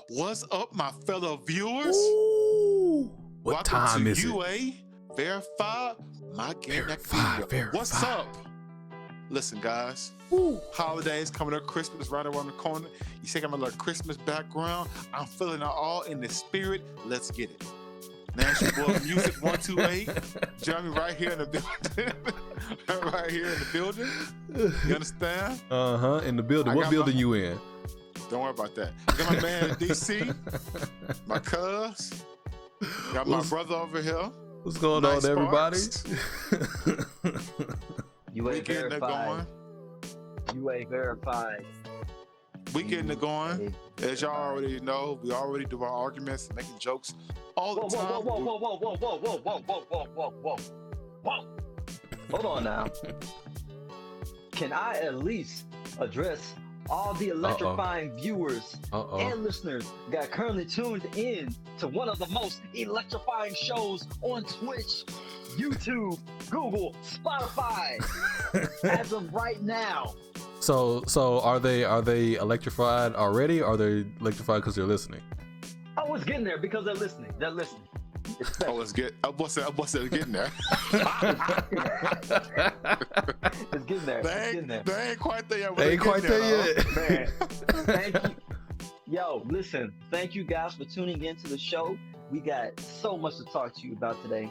What's up, my fellow viewers? Ooh, what Welcome time to is UA Verified, my game Verified, academia. What's verified. up? Listen, guys. Ooh. Holidays coming up, Christmas right around the corner. You see, I got my little Christmas background. I'm feeling it all in the spirit. Let's get it. National Boy Music 128. Jeremy right here in the building. Right here in the building. You understand? In the building. I What got building my- you in? Don't worry about that. I got my man in DC, my cuz. Got my What's- brother over here. What's going Nice on, everybody? Sparks. UA We getting it verified. going. UA verified. We getting it going. As y'all already know, we already do our arguments, making jokes all the Whoa, time. whoa, whoa, whoa, whoa, whoa, whoa, whoa, whoa, whoa, whoa, whoa, whoa. Hold on now. Can I at least address all the electrifying viewers and listeners that are currently tuned in to one of the most electrifying shows on Twitch, YouTube, Google, Spotify, as of right now? So are they electrified already? Or are they electrified because they're listening? Oh, it's getting there because they're listening. They're listening. It's Oh, let's get. I must say, getting there. It's getting there. It's getting there. They ain't quite there yet. They ain't quite there yet. Man, thank you. Yo, listen, thank you guys for tuning in to the show. We got so much to talk to you about today.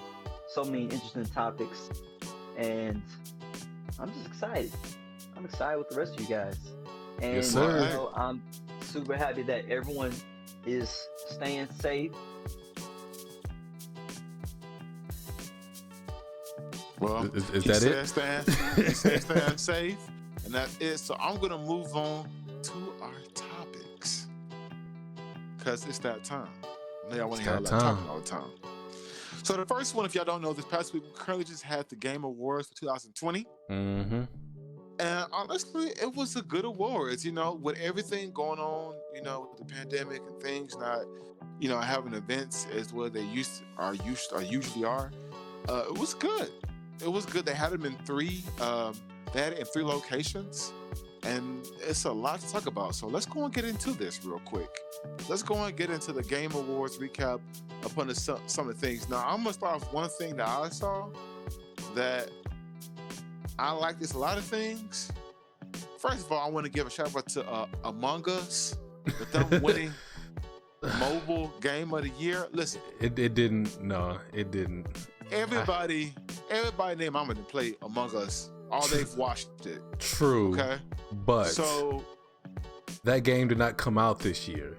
So many interesting topics. And I'm just excited. I'm excited with the rest of you guys. And Yes, sir. you know, I'm super happy that everyone is staying safe. Well, Is he that said it? He said stand safe, and that's it. So I'm gonna move on to our topics because it's that time. I know y'all want to hear that a lot time. talking all the time. So the first one, if y'all don't know, this past week we currently just had the Game Awards for 2020, Mm-hmm. and honestly, it was a good awards. You know, with everything going on, you know, with the pandemic and things not, you know, having events as well they usually are. It was good. It was good. They had them in three. They had it in 3 locations, and it's a lot to talk about. So let's go and get into this real quick. Let's go and get into the Game Awards recap upon some of the things. Now I'm gonna start with one thing that I saw that I like. This a lot of things. First of all, I want to give a shout out to Among Us with them winning mobile game of the year. Listen, It didn't. No, it didn't. everybody named Mama to play Among Us. All they've watched it. True. Okay. But So that game did not come out this year.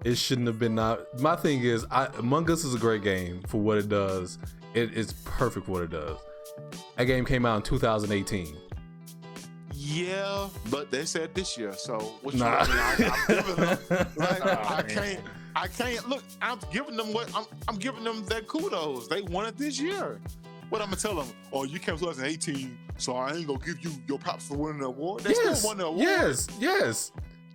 It shouldn't have been out. My thing is, Among Us is a great game for what it does. It is perfect for what it does. That game came out in 2018. yeah, but they said this year. So what Nah. I'm giving them. Like, Oh, I can't look. I'm giving them I'm giving them that kudos. They won it this year. What I'm gonna tell them? Oh, you came 2018, so I ain't gonna give you your props for winning the award. They still won the award. Yes.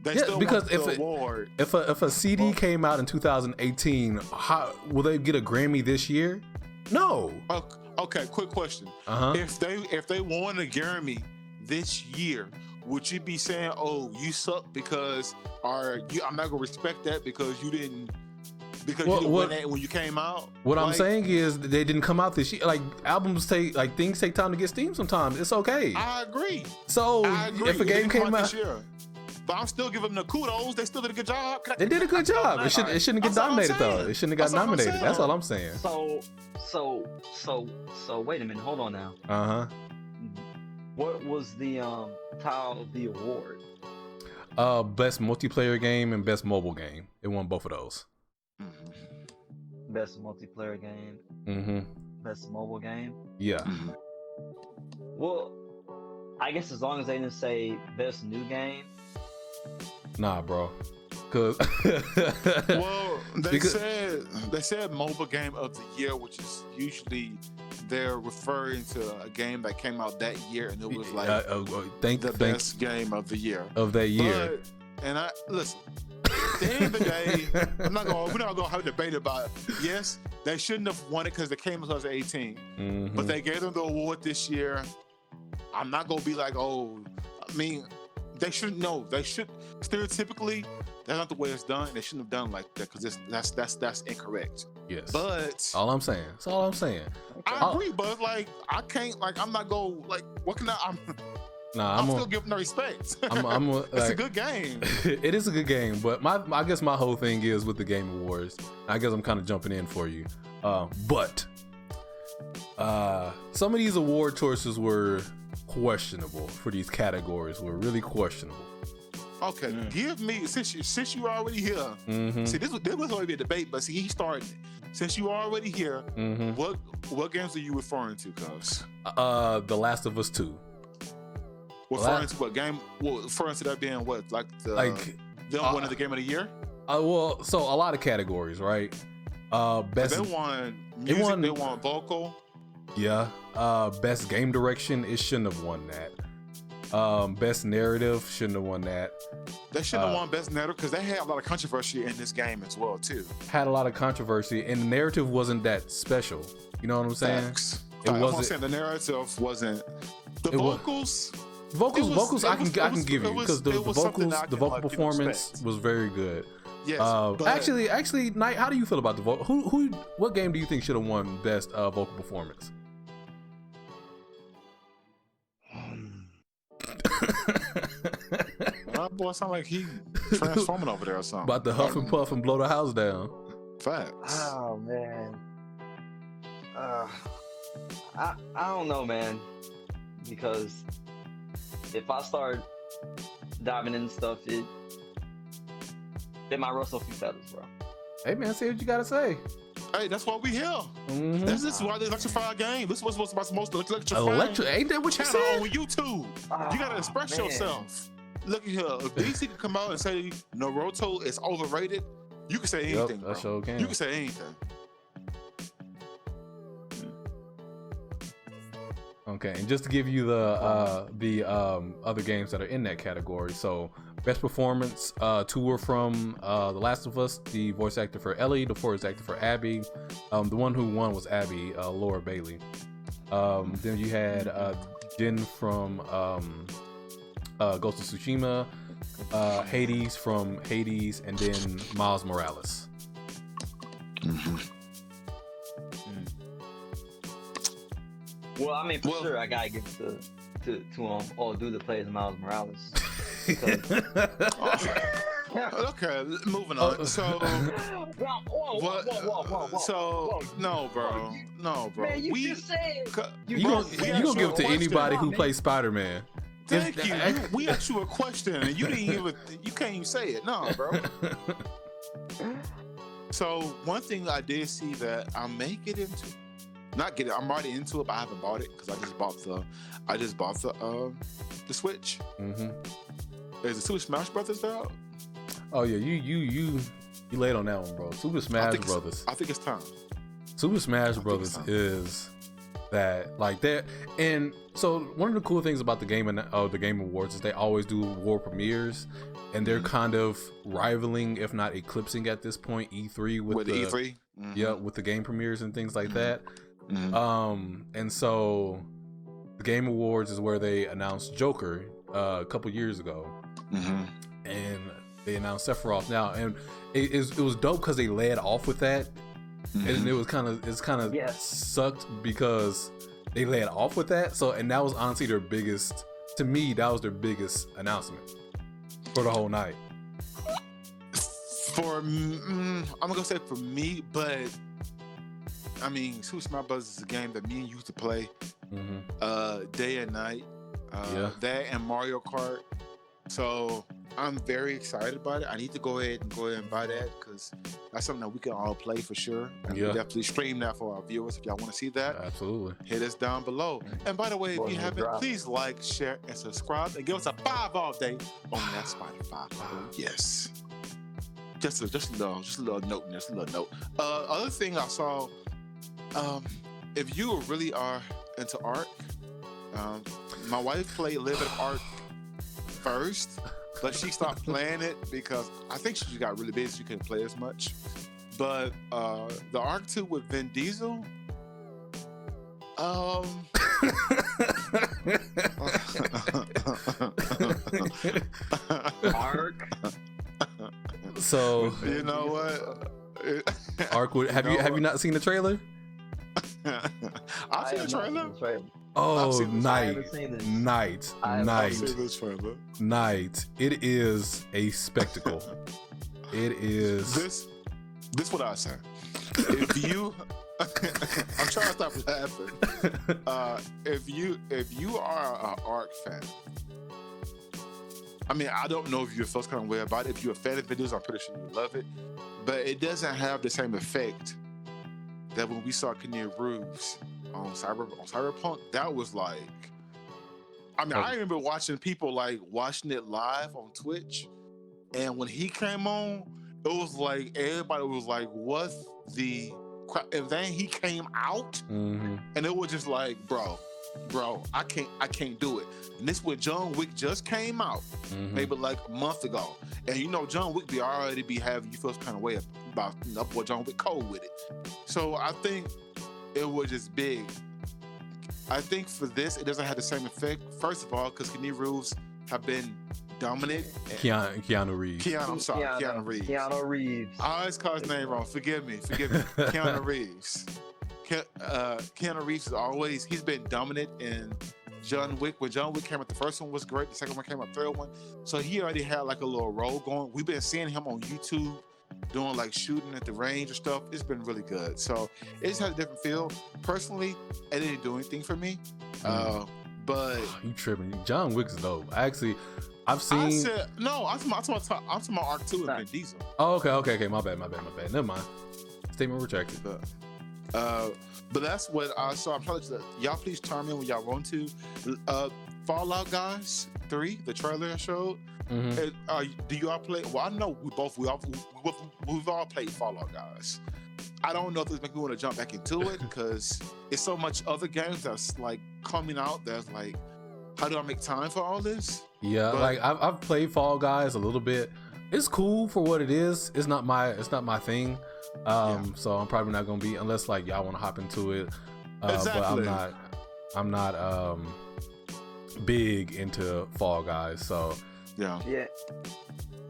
They Yeah, still because won the award. If a CD came out in 2018, how will they get a Grammy this year? No. Okay, quick question. If they won a Grammy this year, would you be saying, "Oh, you suck because I'm not gonna respect that because you didn't win that when you came out"? What I'm Like, saying is that they didn't come out this year. Like things take time to get steam sometimes. It's okay. I agree. So I agree. if a It game didn't come came out, this year, but I'm still giving them the kudos. They still did a good job. they did a good job. It shouldn't get That's all I'm nominated though. saying. It shouldn't have got That's all I'm nominated. That's saying. all I'm saying. So wait a minute, hold on now. What was the title of the award? Best multiplayer game and best mobile game. It won both of those. Best multiplayer game, Mm-hmm. best mobile game. Yeah. Well, I guess as long as they didn't say best new game. Nah, bro. Cause Well, they Because- said mobile game of the year, which is usually they're referring to a game that came out that year, and it was like the best game of the year of that year. And I listen. At the end of the day, we're not gonna have a debate about it. Yes, they shouldn't have won it because they came in 2018, Mhm. but they gave them the award this year. I'm not gonna be like, oh, I mean, they shouldn't know. They should stereotypically That's not the way it's done. They shouldn't have done like that because that's incorrect. Yes. But all I'm saying. That's all I'm saying. I agree, but like I can't I'm not go like what can I'm still giving no respect. It's a good game. It is a good game, but I guess my whole thing is with the Game Awards. I guess I'm kind of jumping in for you, but some of these award choices were questionable for these categories. Were really questionable. Okay, give me since you already here. Mm-hmm. See, this was already a debate, but see, he started it. Since you already here, what games are you referring to, cuz? The Last of Us 2. Referring to what game? Well, referring to that being what, like them winning the game of the year? Well, so a lot of categories, right? Best. They won music. They won vocal. Yeah. Best game direction. It shouldn't have won that. Best narrative shouldn't have won that. They shouldn't have won best narrative because they had a lot of controversy in this game as well too. Had a lot of controversy, and the narrative wasn't that special. You know what I'm saying? Facts. It wasn't. I'm saying the narrative wasn't. The vocals. Vocals, I can give you because the vocal performance was very good. Yes. Actually, Knight, how do you feel about the vocal? What game do you think should have won best vocal performance? That boy sound like he transforming over there or something. About to huff and puff and blow the house down. Facts. Oh man. I don't know, man, because if I start diving into stuff, it might rustle a few feathers, bro. Hey man, say what you gotta say. Hey, that's why we here. Mm-hmm. This is why they electrify a game. This was supposed to be most electrifying. Ain't that what you channel said? on YouTube. You gotta express yourself. Look at here. If DC can come out and say Naruto is overrated, you can say anything. Yep, sure can. You can say anything. Okay, and just to give you the other games that are in that category. So, best performance, two were from The Last of Us, the voice actor for Ellie, the voice actor for Abby. The one who won was Abby, Laura Bailey. Then you had Jin from Ghost of Tsushima, Hades from Hades, and then Miles Morales. Mm-hmm. Well, I mean, for sure, I gotta give it to all dude that plays Miles Morales. Okay, moving on. So, no, bro. Man, you just said you gonna give it to anybody who plays Spider-Man. Thank you. We asked you a question and you can't even say it. No, bro. So one thing I did see that I may get into, not get it. I'm already into it, but I haven't bought it because I just bought the Switch. Mm-hmm. Is the Super Smash Brothers out? Oh yeah, you laid on that one, bro. Super Smash Brothers. I think it's time. Super Smash Brothers is that like that, and so one of the cool things about the Game Awards is they always do world premieres, and they're kind of rivaling, if not eclipsing at this point, E3 with the E3. Mm-hmm. Yeah, with the game premieres and things like that. Mm-hmm. And so the Game Awards is where they announced Joker a couple years ago, and they announced Sephiroth now, and it was dope because they led off with that, and it was kind of sucked because they led off with that. So, and that was honestly their biggest, to me, that was their biggest announcement for the whole night. I'm gonna say for me, but I mean, Super Smash Bros. Is a game that me and you used to play day and night. That and Mario Kart. So I'm very excited about it. I need to go ahead and buy that because that's something that we can all play for sure. And we definitely stream that for our viewers if y'all want to see that. Absolutely. Hit us down below. And by the way, if you haven't, please like, share, and subscribe, and give us a 5 all day on that Spotify. Oh, yes. Just a little note in this, a little note. Other thing I saw, if you really are into art, my wife played Live at Art first, but she stopped playing it because I think she just got really busy. She couldn't play as much. But the Arc 2 with Vin Diesel, Arc. So you know what? Ark, have you not seen the trailer? I've seen the trailer. Oh, Night. It is a spectacle. It is. This what I say. If you, I'm trying to stop laughing. If you are an Ark fan, I mean, I don't know if you feel kind of way about it. If you're a fan of videos, I'm pretty sure you love it. But it doesn't have the same effect that when we saw Keanu Reeves on Cyberpunk. That was like, I mean, I remember watching people like watching it live on Twitch, and when he came on, it was like everybody was like, "What's the crap?" And then he came out, and it was just like, bro, I can't do it. And this when John Wick just came out, maybe like a month ago, and you know John Wick already be having you feel some kind of way about what John Wick cold with it. So I think it was just big. I think for this, it doesn't have the same effect. First of all, because Keanu Reeves have been dominant. Keanu Reeves. Keanu Reeves. Keanu Reeves. I always call his name wrong. Forgive me. Keanu Reeves. Keanu Reeves he's been dominant in John Wick. When John Wick came out, the first one was great. The second one came out, third one. So he already had like a little role going. We've been seeing him on YouTube doing like shooting at the range and stuff. It's been really good. So it just has a different feel. Personally, it didn't do anything for me. But you tripping? John Wick's dope. Actually, I've seen. I'm talking about Ark 2 and Vin Diesel. Oh, okay. My bad. Never mind. Statement retracted. But that's what I saw. I'm trying to y'all please chime in when y'all want to. Fallout Guys 3, the trailer I showed. Do you all play? Well, I know we've all played Fallout Guys. I don't know if this makes me want to jump back into it because it's so much other games that's like coming out that's like, how do I make time for all this? Yeah, but, like I've played Fall Guys a little bit. It's cool for what it is. It's not my thing. So I'm probably not gonna be unless like y'all want to hop into it. Exactly. But I'm not big into Fall Guys. So yeah.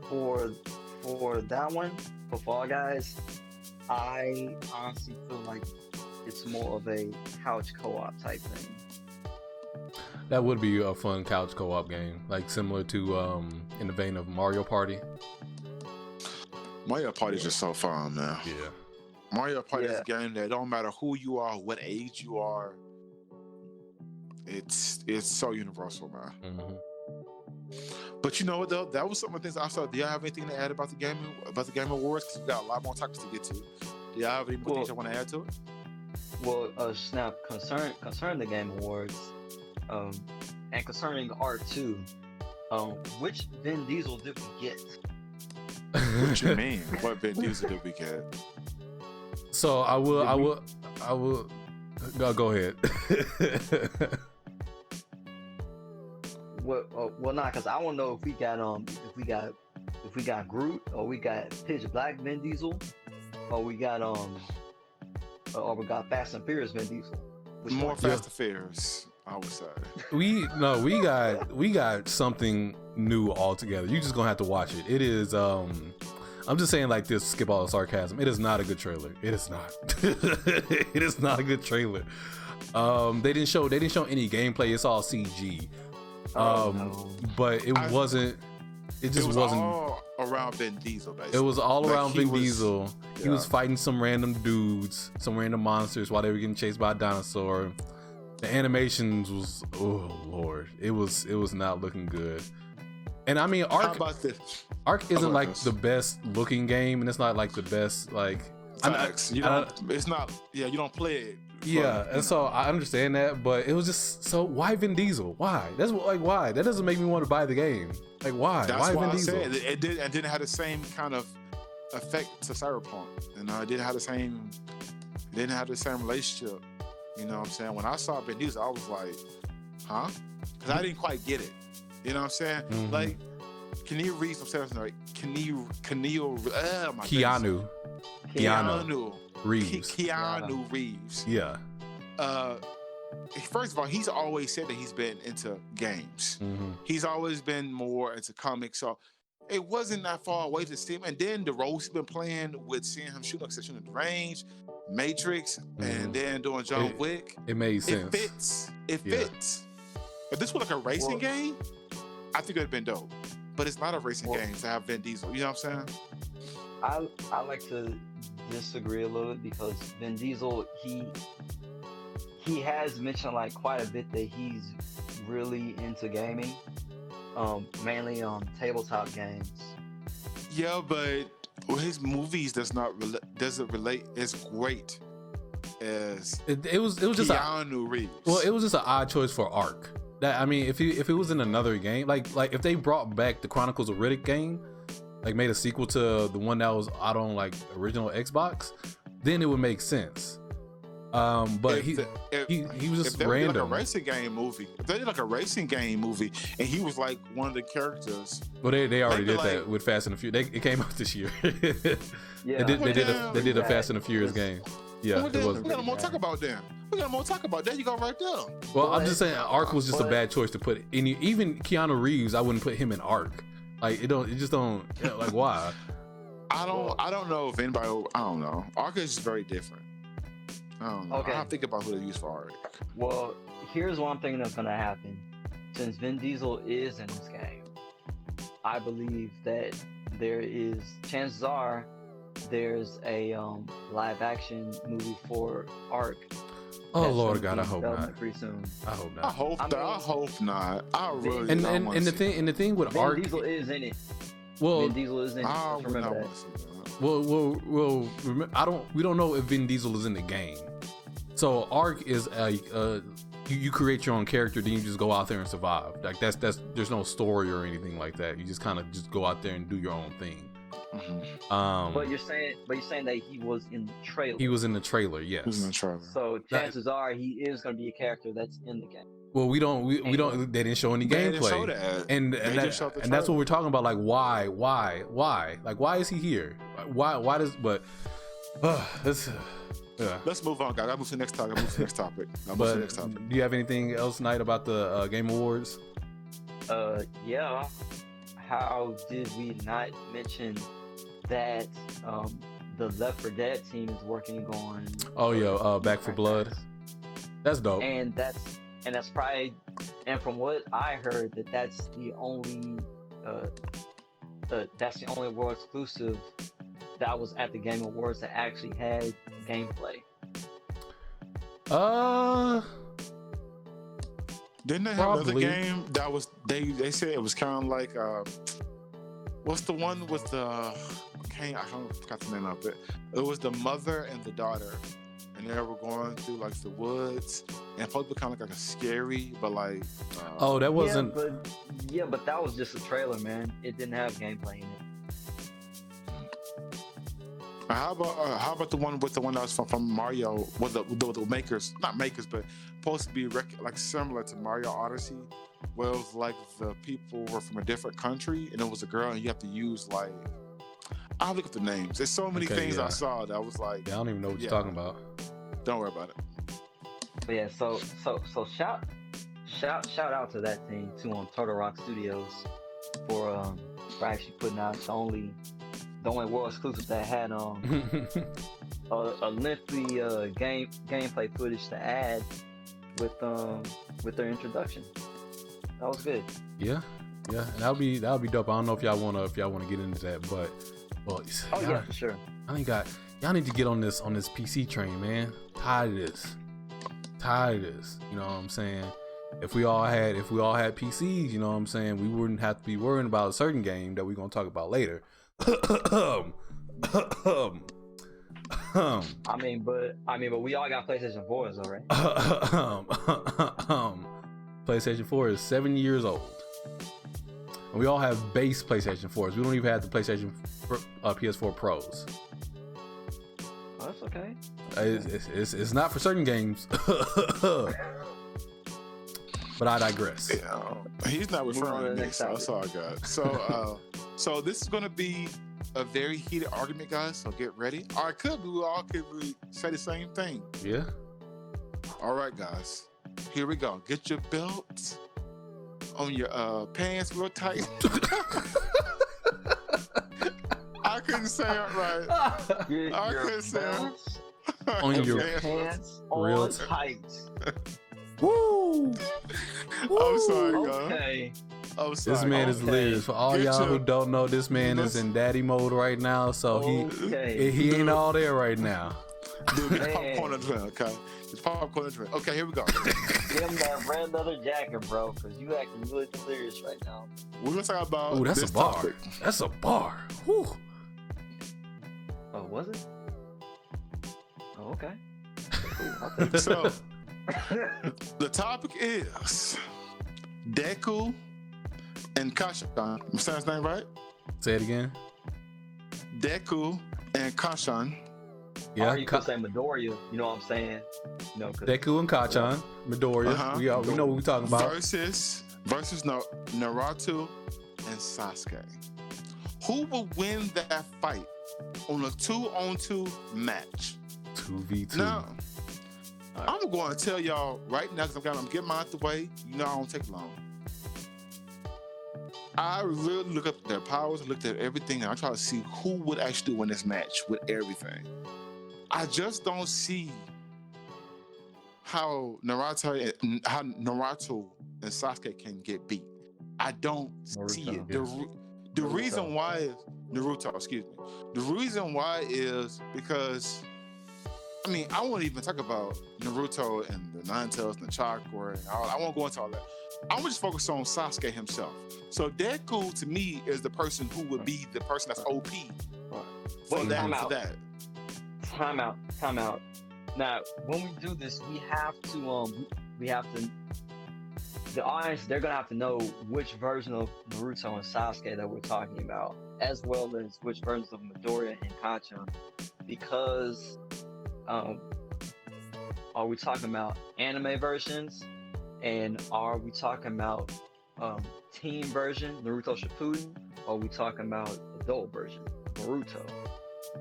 For that one, for Fall Guys, I honestly feel like it's more of a couch co-op type thing. That would be a fun couch co-op game, like similar to in the vein of Mario Party. Mario Party is just so fun, man. Yeah. Mario Party is a game that don't matter who you are, what age you are, it's so universal, man. But you know what though? That was some of the things I saw. Do y'all have anything to add about the Game Awards? Because we got a lot more topics to get to. Do y'all have any more things you want to add to it? Well, now concerning the Game Awards, and concerning Ark 2, which Vin Diesel did we get? What you mean? What Vin Diesel did we get? So I will go ahead. Well, not because I want to know if we got Groot, or we got Pitch Black Vin Diesel, or we got Fast and Furious Vin Diesel. More Fast and Furious, I would say. We got something new altogether. You just gonna have to watch it. It is I'm just saying like this, skip all the sarcasm. It is not a good trailer. It is not. It is not a good trailer. They didn't show any gameplay. It's all CG. But it wasn't. It just wasn't all around Vin Diesel. Basically. It was all like around Vin Diesel. Yeah. He was fighting some random dudes, some random monsters while they were getting chased by a dinosaur. The animations was, oh Lord, it was not looking good. And I mean, Ark isn't like the best looking game, and it's not like the best like. You don't play it. Yeah, and so I understand that, but it was just so why Vin Diesel? Why? That's why? That doesn't make me want to buy the game. Like why? That's why why Vin I Diesel? said it didn't have the same kind of effect to Cyberpunk. It didn't have the same relationship. You know what I'm saying? When I saw Vin Diesel, I was like, huh? Because I didn't quite get it. You know what I'm saying? Mm-hmm. Like, Keanu Reeves, I'm saying like Keanu Reeves. Yeah. First of all, he's always said that he's been into games. Mm-hmm. He's always been more into comics. So it wasn't that far away to see him. And then the roles he's been playing with seeing him shoot like shooting at the range, Matrix, and then doing John Wick. It made sense. It fits. It fits. If this was like a racing game, I think it would have been dope. But it's not a racing game to have Vin Diesel. You know what I'm saying? I like to disagree a little bit because Vin Diesel, he has mentioned like quite a bit that he's really into gaming, mainly on tabletop games. Yeah, but his movies doesn't relate as great as it was just Keanu Reeves. Well, it was just an odd choice for Ark. That, I mean, if it was in another game, like if they brought back the Chronicles of Riddick game, like made a sequel to the one that was out on like original Xbox, then it would make sense. But he was just random. Like a racing game movie. If they did like a racing game movie, and he was like one of the characters. Well, they already did that with Fast and the Furious. It came out this year. Yeah, they did a Fast and the Furious game. Yeah, we got more to talk about then. There you go, right there. Well, I'm just saying, Ark was just a bad choice to put. And even Keanu Reeves, I wouldn't put him in Ark. Like it just don't. Like why? I don't know if anybody. I don't know. Ark is just very different. I don't know. Okay. I have to think about who they use for Ark. Well, here's one thing that's gonna happen. Since Vin Diesel is in this game, I believe that chances are there's a live action movie for Ark. Oh Lord God, I hope not. Pretty soon. I hope not. I hope not. I really. And the thing with Ark, Vin Diesel is in it. Well, Vin Diesel is in it. Let's remember that. Well, we don't know if Vin Diesel is in the game. So Ark is you create your own character, then you just go out there and survive. Like that's there's no story or anything like that. You just kind of just go out there and do your own thing. Mm-hmm. But you're saying that he was in the trailer. He was in the trailer, yes. He was in the trailer. So chances are he is going to be a character that's in the game. Well, we don't. They didn't show any gameplay, and that's what we're talking about. Like, why? Like, why is he here? Why does? But let's move on, guys. I'll move to the next topic. Do you have anything else, Knight, about the Game Awards? Yeah. How did we not mention that the Left 4 Dead team is working on? Oh yeah, Back 4 Blood. That's dope. And that's probably, and from what I heard, that's the only world exclusive that was at the Game Awards that actually had gameplay. Didn't they have another game that was they said it was kind of like what's the one with the I forgot the name of it. It was the mother and the daughter, and they were going through like the woods, and it probably kind of like a scary, but like that wasn't. Yeah, but that was just a trailer, man. It didn't have gameplay in it. How about the one that was from Mario with the makers, not makers, but supposed to be like similar to Mario Odyssey, where it was like the people were from a different country and it was a girl and you have to use like, I'll look at the names. There's so many things I saw that was like, I don't even know what you're talking about. Don't worry about it. But yeah, so shout out to that team too on Turtle Rock Studios for actually putting out the only world exclusive that had a lengthy gameplay footage to add with their introduction. That was good. Yeah, and that'll be dope. I don't know if y'all wanna get into that, but yeah, for sure. I think y'all need to get on this PC train, man. Tired of this. You know what I'm saying? If we all had PCs, you know what I'm saying, we wouldn't have to be worrying about a certain game that we're gonna talk about later. I mean, but we all got PlayStation 4s, all right? PlayStation 4 is 7 years old, and we all have base PlayStation 4s. We don't even have the PlayStation PS4 Pros. Oh, that's okay. It's not for certain games. But I digress. Yeah, he's not referring to me, so that's all I got. So this is going to be a very heated argument, guys. So get ready. Or it could be we all could say the same thing. Yeah. All right, guys. Here we go. Get your belts on your pants real tight. say it right. I couldn't say it. On your pants real on tight. Woo! I'm sorry, God. Okay. I'm sorry. This man is Liz. For all y'all who don't know, this man is in daddy mode right now, so he ain't all there right now. Dude, it's popcorn and drink, okay? It's popcorn and drink. Okay, here we go. Give him that red leather jacket, bro, because you acting really delirious right now. We're gonna talk about that's this a bar. topic. That's a bar. Whew. Oh, was it? Oh, okay. So, the topic is Deku and Kachan. I'm saying his name right? Say it again. Deku and Kachan. Yeah, or you could say Midoriya, you know what I'm saying? Deku and Kachan, Midoriya. We know what we're talking about. Versus Naruto and Sasuke. Who will win that fight on a 2-on-2 match? 2v2. Now, I'm going to tell y'all right now, because I'm getting mine out the way. You know I don't take long. I really looked up their powers, looked at everything, and I try to see who would actually win this match with everything. I just don't see how Naruto and Sasuke can get beat. I don't see it. The reason why is Naruto, excuse me. The reason why is because I won't even talk about Naruto and the Nine Tails and the chakra and all. I won't go into all that. I'm gonna just focus on Sasuke himself. So Deku to me is the person who would be the person that's OP for that. Time out. Now, when we do this, we have to the audience, they're gonna have to know which version of Naruto and Sasuke that we're talking about, as well as which versions of Midoriya and Kachan, because are we talking about anime versions, and are we talking about teen version Naruto Shippuden, or are we talking about adult version Naruto?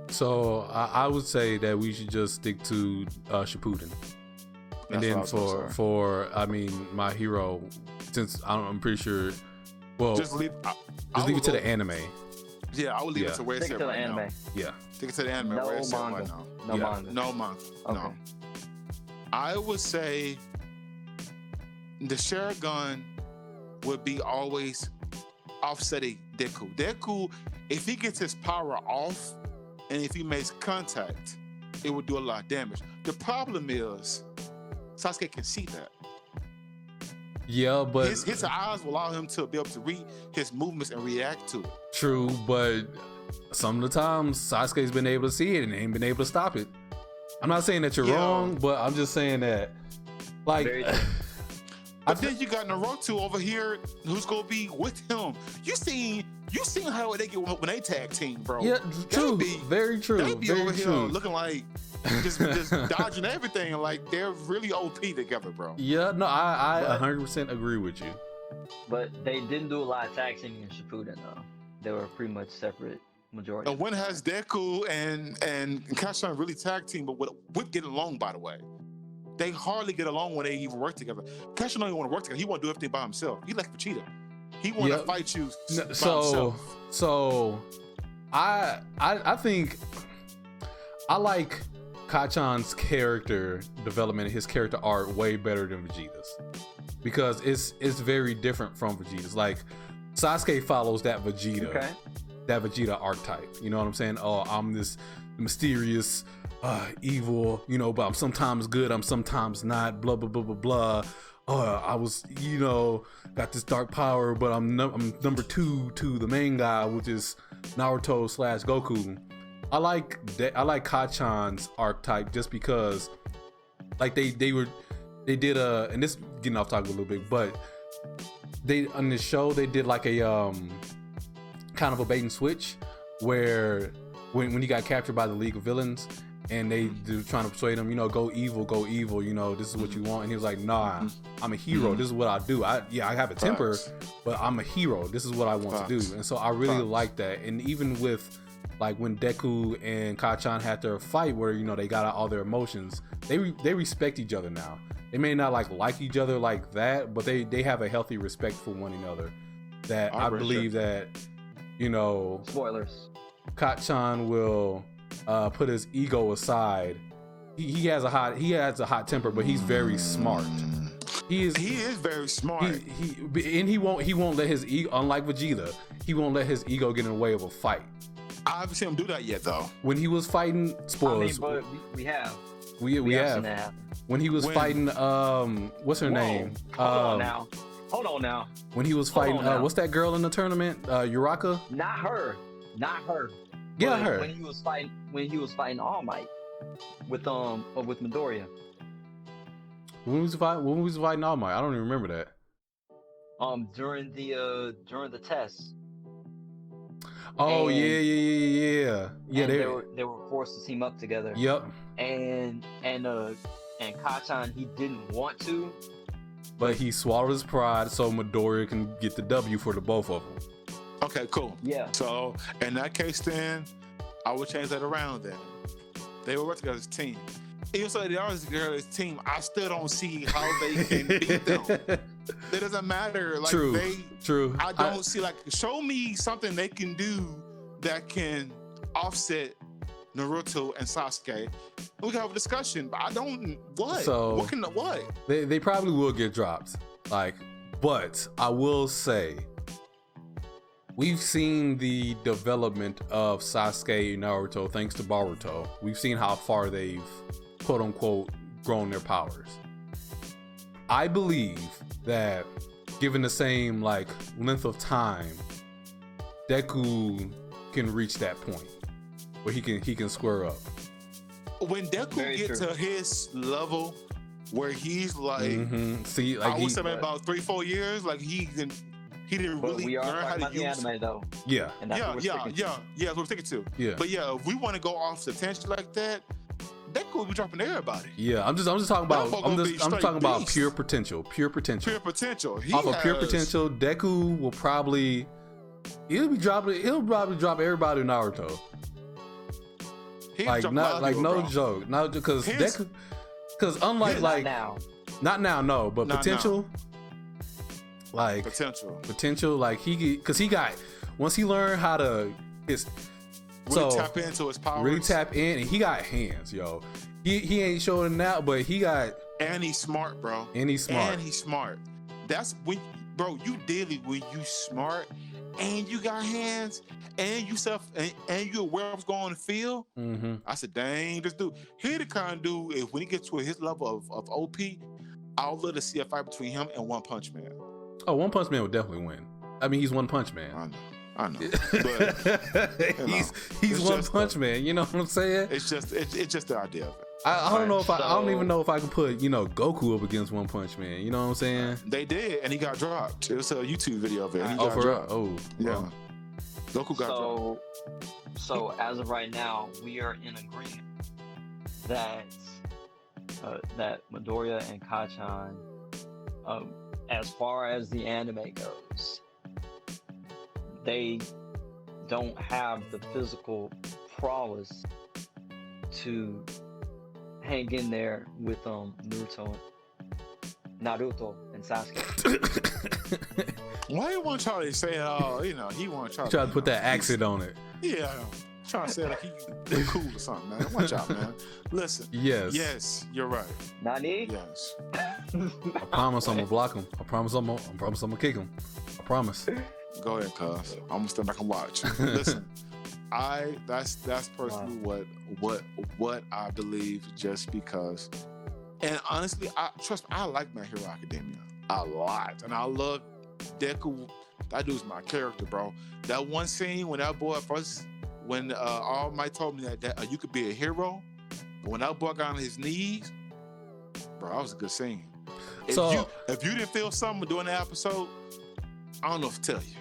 So I would say that we should just stick to Shippuden. And then for my hero, since I'm pretty sure, well, just leave it to the anime. Yeah, I would leave it to where it's at right now. Yeah, stick it to the anime where it's at right now. No manga. Okay. No. I would say the Sharingan would be always offsetting Deku. Deku, if he gets his power off and if he makes contact, it would do a lot of damage. The problem is Sasuke can see that. Yeah, but his eyes will allow him to be able to read his movements and react to it. True, but some of the times Sasuke's been able to see it and ain't been able to stop it. I'm not saying that you're wrong, but I'm just saying that, like, but then you got Naruto over here who's gonna be with him. You seen how they get when they tag team, bro? Yeah, true. Very true. They be very over true. here looking like just dodging everything, like they're really OP together, bro. Yeah, no, I 100% agree with you. But they didn't do a lot of tag teaming in Shippuden, though. They were pretty much separate majority. And when has Deku and Kachan really tag team, but would get along, by the way? They hardly get along when they even work together. Kachan don't even want to work together. He want to do everything by himself. He like Vegeta. He want to fight you by himself. So I think I like Kachan's character development and his character art way better than Vegeta's, because it's very different from Vegeta's. Like, Sasuke follows that Vegeta archetype. You know what I'm saying? Oh, I'm this mysterious evil, but I'm sometimes good, I'm sometimes not, blah blah blah blah blah. I was, got this dark power, but I'm number 2 to the main guy, which is Naruto / Goku. I like Kachan's archetype just because, like, they did and this getting off topic a little bit, but they on the show they did like a kind of a bait and switch where when he got captured by the League of Villains and they were trying to persuade him, go evil, this is what you want, and he was like, nah, I'm a hero, this is what I do. I have a temper, but I'm a hero, this is what I want to do. And so I really like that. And even with, like, when Deku and Kachan had their fight where they got out all their emotions, they respect each other now. They may not like each other like that, but they have a healthy respect for one another that I believe that, Spoilers. Kachan will put his ego aside. He has a hot temper, but he's very smart. He is very smart. He won't let his ego, unlike Vegeta, he won't let his ego get in the way of a fight. I haven't seen him do that yet, though. When he was fighting, spoilers. But we have. We have. When he was fighting, what's her name? Hold on now. When he was fighting, what's that girl in the tournament? Uraka? Not her. Yeah, her. When he was fighting All Might with Midoriya. When was fighting All Might? I don't even remember that. During the test. Oh, yeah. They were forced to team up together. Yep. And Kachan, he didn't want to, but he swallowed his pride so Midoriya can get the W for the both of them. Okay, cool. Yeah. So in that case, then I would change that around. Then they will work together as a team. Even so, they are together as a team. I still don't see how they can beat them. It doesn't matter. Like True. I don't see, like, show me something they can do that can offset Naruto and Sasuke. We can have a discussion, but I don't. What? So what? They probably will get dropped. But I will say, we've seen the development of Sasuke and Naruto thanks to Boruto. We've seen how far they've, quote unquote, grown their powers. I believe that given the same length of time, Deku can reach that point where he can square up. When Deku gets to his level where he's see, I would say about 3-4 years, he didn't really learn how to use the anime, though. Yeah. That's what we're thinking too. Yeah. But yeah, if we want to go off the tangent like that, Deku will be dropping everybody. Yeah, I'm just talking about talking about pure potential. Pure potential. Pure potential. Pure potential, Deku will probably he'll probably drop everybody in Naruto. No joke. No, because Deku, because unlike not now, no, but not potential. Now. Potential, he got once he learned how to tap into his powers. Really tap in, and he got hands, yo. He ain't showing it out, but he got. And he's smart, bro. And he's smart. That's when, bro. You when you smart, and you got hands, and you aware of what's going on in the field. Mm-hmm. I said, dang, this dude. He the kind of dude. If when he gets to his level of OP, I'll love to see a fight between him and One Punch Man. Oh, One Punch Man would definitely win. I mean, he's One Punch Man. I know. But, he's One Punch Man. You know what I'm saying? It's just the idea of it. I don't know if I don't even know if I can put Goku up against One Punch Man. You know what I'm saying? They did, and he got dropped. It was a YouTube video of it. And he got dropped. Yeah. Goku got dropped. So as of right now, we are in agreement that Midoriya and Kachan, as far as the anime goes, they don't have the physical prowess to hang in there with Naruto and Sasuke. Why you want Charlie to say it all? He want Charlie. Try to put that accent on it. Yeah, trying to say like he cool or something, man. Watch out, man. Listen. Yes, you're right. Nani? Yes. I promise I'm gonna block him. I promise I'm gonna kick him. I promise. Go ahead, cuz. I'm gonna stand back and watch. Listen, that's personally what I believe, just because. And honestly, I like My Hero Academia a lot, and I love Deku. That dude's my character, bro. That one scene when that boy when All Might told me that you could be a hero, but when that boy got on his knees, bro, that was a good scene. If you didn't feel something during the episode, I don't know what to tell you.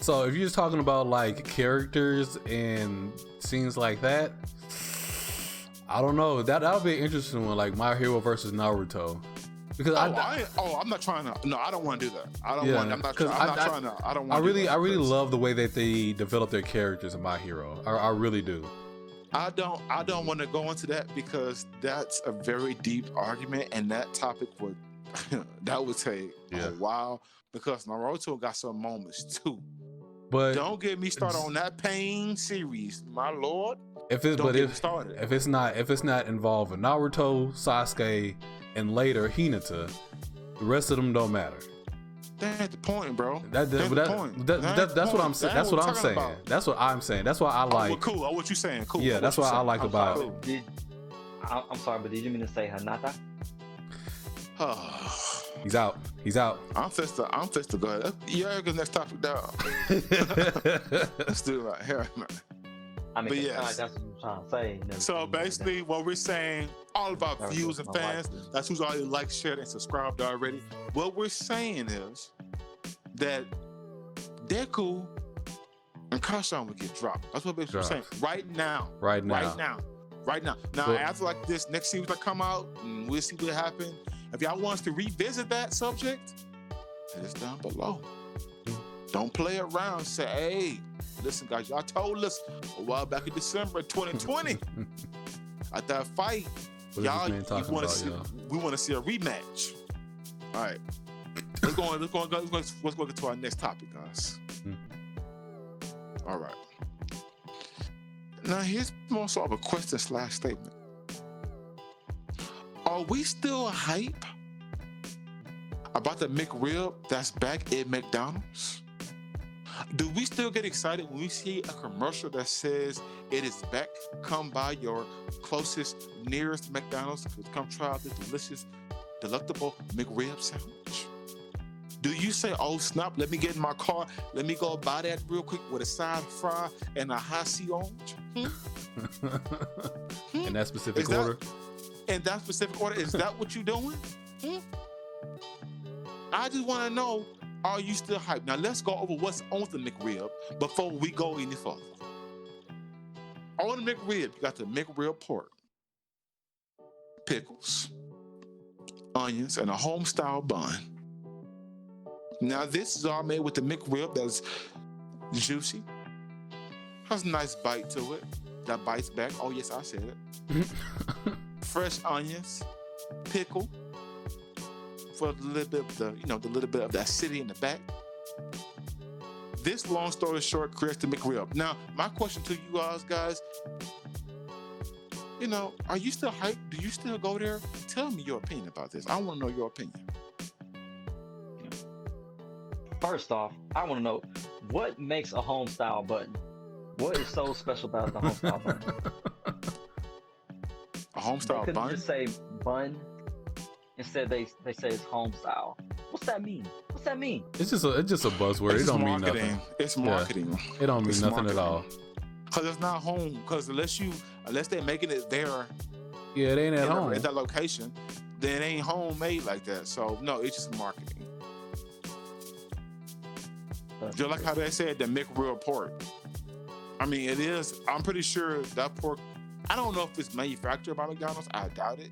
So if you're just talking about characters and scenes like that, I don't know. That'll be an interesting one, like My Hero versus Naruto. Because I'm not trying to. No, I don't want to do that. I don't want. I'm not trying to. I don't want. I really love the way that they develop their characters in My Hero. I really do. I don't want to go into that because that's a very deep argument, and that topic would take a while, because Naruto got some moments too. But don't get me started on that Pain series, my lord. If it's not involving Naruto, Sasuke, and later Hinata, the rest of them don't matter. That's the point, bro. That's what I'm saying. That's what I'm saying. That's what I'm saying. That's why I like. Oh, well, cool. Oh, what you saying? Cool. Yeah, that's what I like about it. I'm sorry, but did you mean to say Hinata? He's out. I'm just to go ahead. Yeah, go next topic down. Let's do it right here. I mean, but yes. that's what I'm trying to say. So basically, what we're saying, all of our viewers and fans, that's who's already liked, shared, and subscribed already. What we're saying is that Deku and Kachan will get dropped. That's what we're saying right now. Now, after like this next series that come out, and we'll see what happens. If y'all want us to revisit that subject, hit us down below. Don't play around. Say, hey, listen, guys, y'all told us a while back in December 2020 at that fight, we want to see a rematch. All right, let's go to our next topic, guys. All right. Now here's more sort of a question / statement. Are we still hype about the McRib that's back at McDonald's? Do we still get excited when we see a commercial that says it is back? Come by your closest, nearest McDonald's to come try out the delicious, delectable McRib sandwich. Do you say, oh snap, let me get in my car, let me go buy that real quick with a side fry and a high C orange? In that specific order? In that specific order, is that what you're doing? I just want to know, are you still hyped? Now let's go over what's on the McRib before we go any further. On the McRib, you got the McRib pork, pickles, onions, and a home-style bun. Now this is all made with the McRib that's juicy, has a nice bite to it, that bites back. Oh yes, I said it. Fresh onions, pickle, for a little bit of the little bit of the acidity in the back. This, long story short, creates the McRib. Now, my question to you guys, are you still hyped? Do you still go there? Tell me your opinion about this. I want to know your opinion. First off, I want to know what makes a home style button. What is so special about the home style button? A home style bun? Couldn't just say bun. Instead, they say it's home style. What's that mean? It's just a buzzword. It don't mean nothing. It's marketing. Yeah. It don't mean nothing at all. Cause it's not home. Cause unless they're making it there. Yeah, it ain't at home. At that location, then it ain't homemade like that. So no, it's just marketing. Just like how they said the McRib pork. I mean, it is. I'm pretty sure that pork. I don't know if it's manufactured by McDonald's. I doubt it.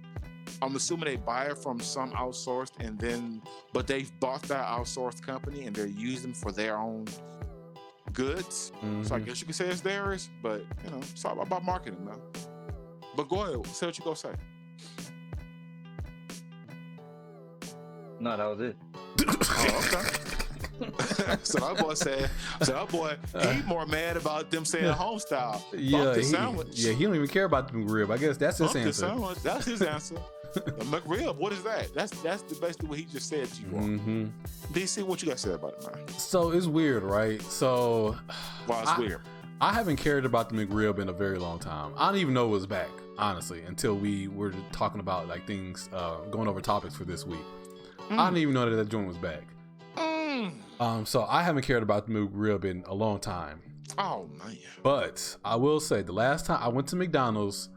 I'm assuming they buy it from some outsourced, but they've bought that outsourced company and they're using for their own goods. Mm-hmm. So I guess you could say it's theirs, but it's all about marketing, man. But go ahead, say what you gonna say. No, that was it. Oh, okay. So that boy he more mad about them saying home style. Yeah, he don't even care about the McRib. I guess that's his answer. That's his answer. The McRib, what is that? That's basically what he just said to you. Mm-hmm. DC, what you got to say about it, man? So it's weird, right? So why it's weird? I haven't cared about the McRib in a very long time. I don't even know it was back, honestly, until we were talking about like things, going over topics for this week. I didn't even know that joint was back. So I haven't cared about the McRib in a long time. Oh man! But I will say the last time I went to McDonald's,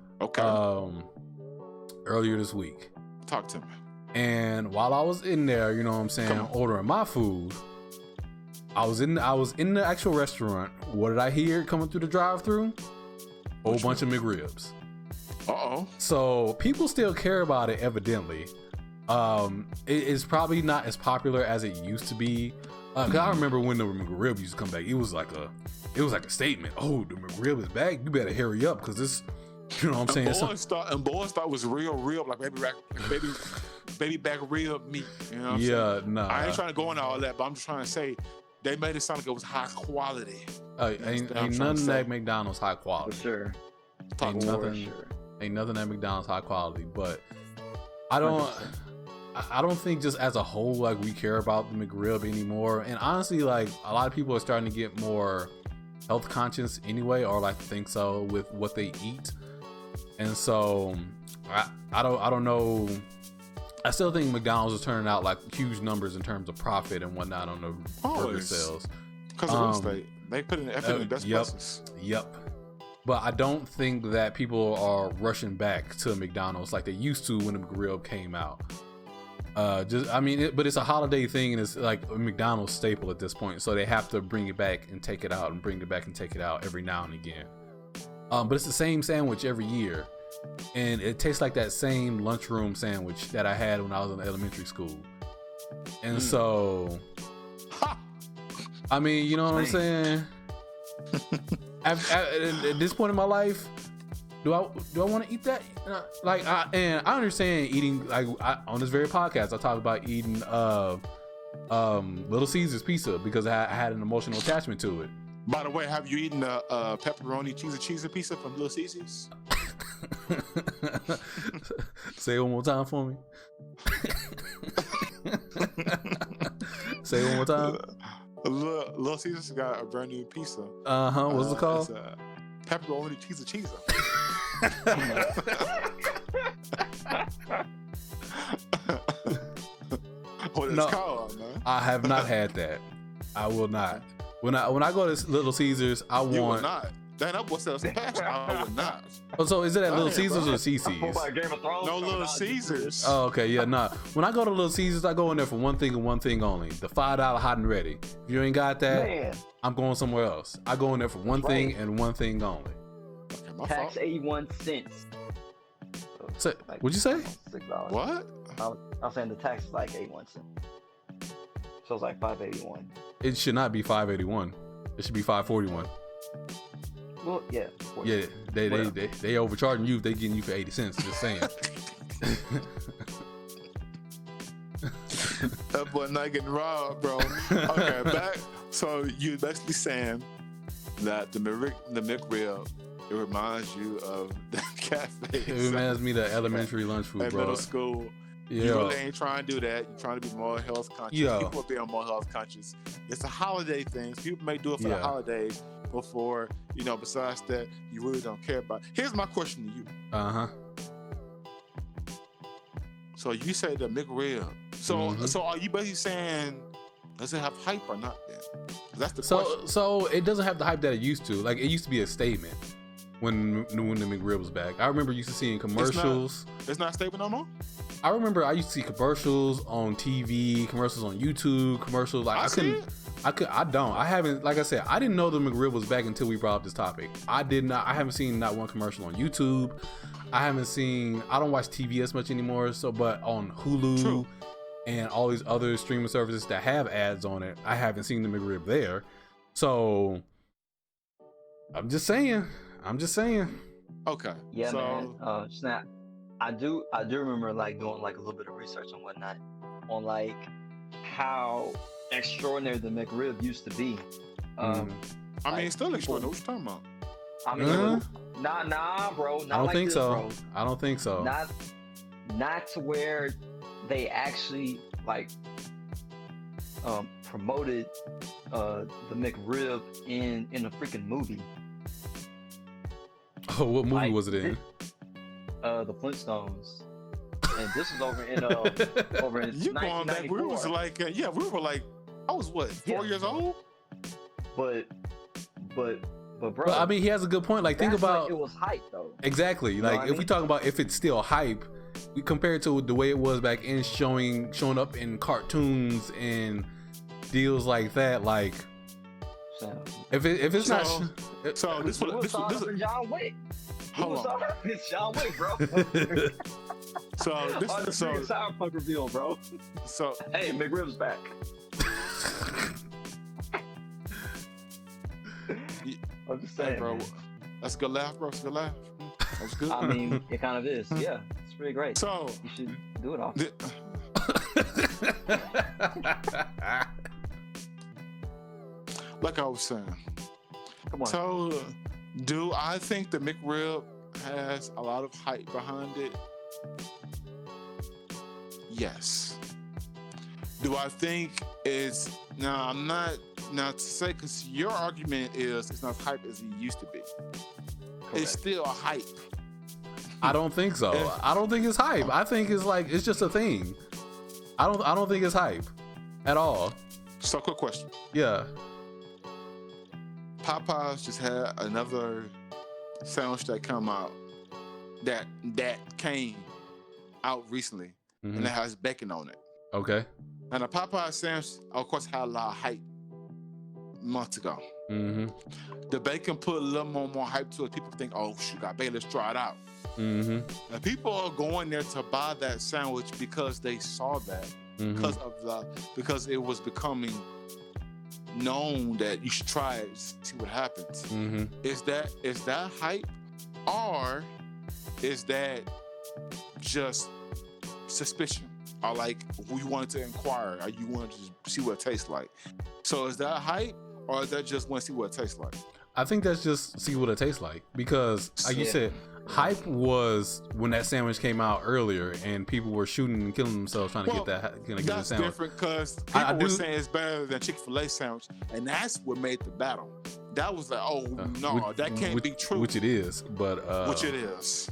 earlier this week. Talk to me. And while I was in there, you know what I'm saying, ordering my food, I was in the actual restaurant. What did I hear coming through the drive-thru? Whole bunch of McRibs. Uh-oh. So people still care about it, evidently. It is probably not as popular as it used to be. Cause I remember when the McRib used to come back, it was like a statement. Oh, the McRib is back. You better hurry up, cause this, you know what I'm saying. Boys thought was real, like baby back rib meat. You know what I'm saying? Nah. I ain't trying to go into all that, but I'm just trying to say, they made it sound like it was high quality. Ain't nothing at McDonald's high quality. For sure. Ain't nothing at McDonald's high quality. But I don't think just as a whole like we care about the McRib anymore. And honestly, like a lot of people are starting to get more health conscious anyway, or like think so with what they eat. And so I don't know. I still think McDonald's is turning out like huge numbers in terms of profit and whatnot on the burger sales. Because of real estate. They put in the effort in the best places. Yep. But I don't think that people are rushing back to McDonald's like they used to when the McRib came out. But it's a holiday thing, and it's like a McDonald's staple at this point. So they have to bring it back and take it out, and bring it back and take it out every now and again. But it's the same sandwich every year, and it tastes like that same lunchroom sandwich that I had when I was in elementary school. And so, I mean, you know what I'm saying? At this point in my life, do I want to eat that? I understand eating on this very podcast. I talk about eating Little Caesars pizza because I had an emotional attachment to it. By the way, have you eaten a pepperoni cheese pizza from Little Caesars? Say it one more time for me. Say it one more time. Little Caesars got a brand new pizza. What's it called? It's pepperoni cheese. What it's called, man? I have not had that. I will not. When I go to Little Caesars, I want. You will not. Damn, that boy said some passion. I would not. Oh, so is it at Little Caesars or CC's? No, Little Caesars. Oh, okay, yeah, nah. When I go to Little Caesars, I go in there for one thing and one thing only: the $5 hot and ready. If you ain't got that, man, I'm going somewhere else. I go in there for one thing and one thing only. Okay, tax 81 cents. So, what'd you say? $6. What? I was saying the tax is like 81 cents. So it's like $5.81. It should not be $5.81. It should be $5.41. Well, yeah. Yeah, they overcharging you if they getting you for 80 cents. Just saying. That boy not getting robbed, bro. Okay, back. So you basically saying that the McRib, it reminds you of the cafe. It reminds me of the elementary lunch food, at bro. Middle school. Yeah. You really ain't trying to do that. You're trying to be more health conscious. Yeah. People are being more health conscious. It's a holiday thing. So people may do it for the holidays before, besides that, you really don't care about. Here's my question to you. So you say the McRib. So are you basically saying, does it have hype or not then? That's the question. So it doesn't have the hype that it used to. Like, it used to be a statement when the McRib was back. I remember used to seeing commercials. It's not a statement no more? I remember I used to see commercials on TV, commercials on YouTube, commercials like I haven't, like I said, I didn't know the McRib was back until we brought up this topic. I haven't seen not one commercial on YouTube. I don't watch TV as much anymore, but on Hulu and all these other streaming services that have ads on it, I haven't seen the McRib there. So I'm just saying. Okay. Yeah, man. Snap. I do remember like doing like a little bit of research and whatnot on like how extraordinary the McRib used to be. I mean, it's still extraordinary. What you talking about? I mean, nah, bro. Not I don't like think this, so. Bro. I don't think so. Not to where they actually like promoted the McRib in a freaking movie. Oh, what movie was it in? The Flintstones. And this was over in you going back? We was like, we were like, I was what, 4 years old? But bro. But I mean, he has a good point. Like, think about it was hype though. Exactly. You like, if we talk about if it's still hype, we compare it to the way it was back in showing up in cartoons and deals like that. Like, if it's not. So this was John Wick. It's John Wick, bro. So this is Cyberpunk reveal, bro. So hey, McRib's back. I'm just saying, bro. That's a good laugh, bro. That's a good laugh. That was good. I mean, it kind of is. Yeah, it's pretty great. So you should do it often. like I was saying. Come on. So, do I think the McRib has a lot of hype behind it? Yes. Do I think it's I'm not now to say, because your argument is it's not as hype as it used to be. Correct. It's still a hype. I don't think so. I don't think it's hype. I think it's like it's just a thing. I don't think it's hype at all. So, quick question. Yeah. Popeyes just had another sandwich that come out that came out recently, and it has bacon on it. Okay. And the Popeye sandwich, of course, had a lot of hype months ago. The bacon put a little more hype to it. People think, oh, shoot, got bacon, let's try it out. And people are going there to buy that sandwich because they saw that, because it was becoming known that you should try it, see what happens. Is that hype, or is that just suspicion? Or like we wanted to inquire, or you wanted to see what it tastes like? So is that hype, or is that just want to see what it tastes like? I think that's just see what it tastes like, because like you said, hype was when that sandwich came out earlier and people were shooting and killing themselves trying to get that get the sandwich. That's different, because people were saying it's better than Chick-fil-A sandwich, and that's what made the battle. That was like, oh no, that can't be true. Which it is, but which it is.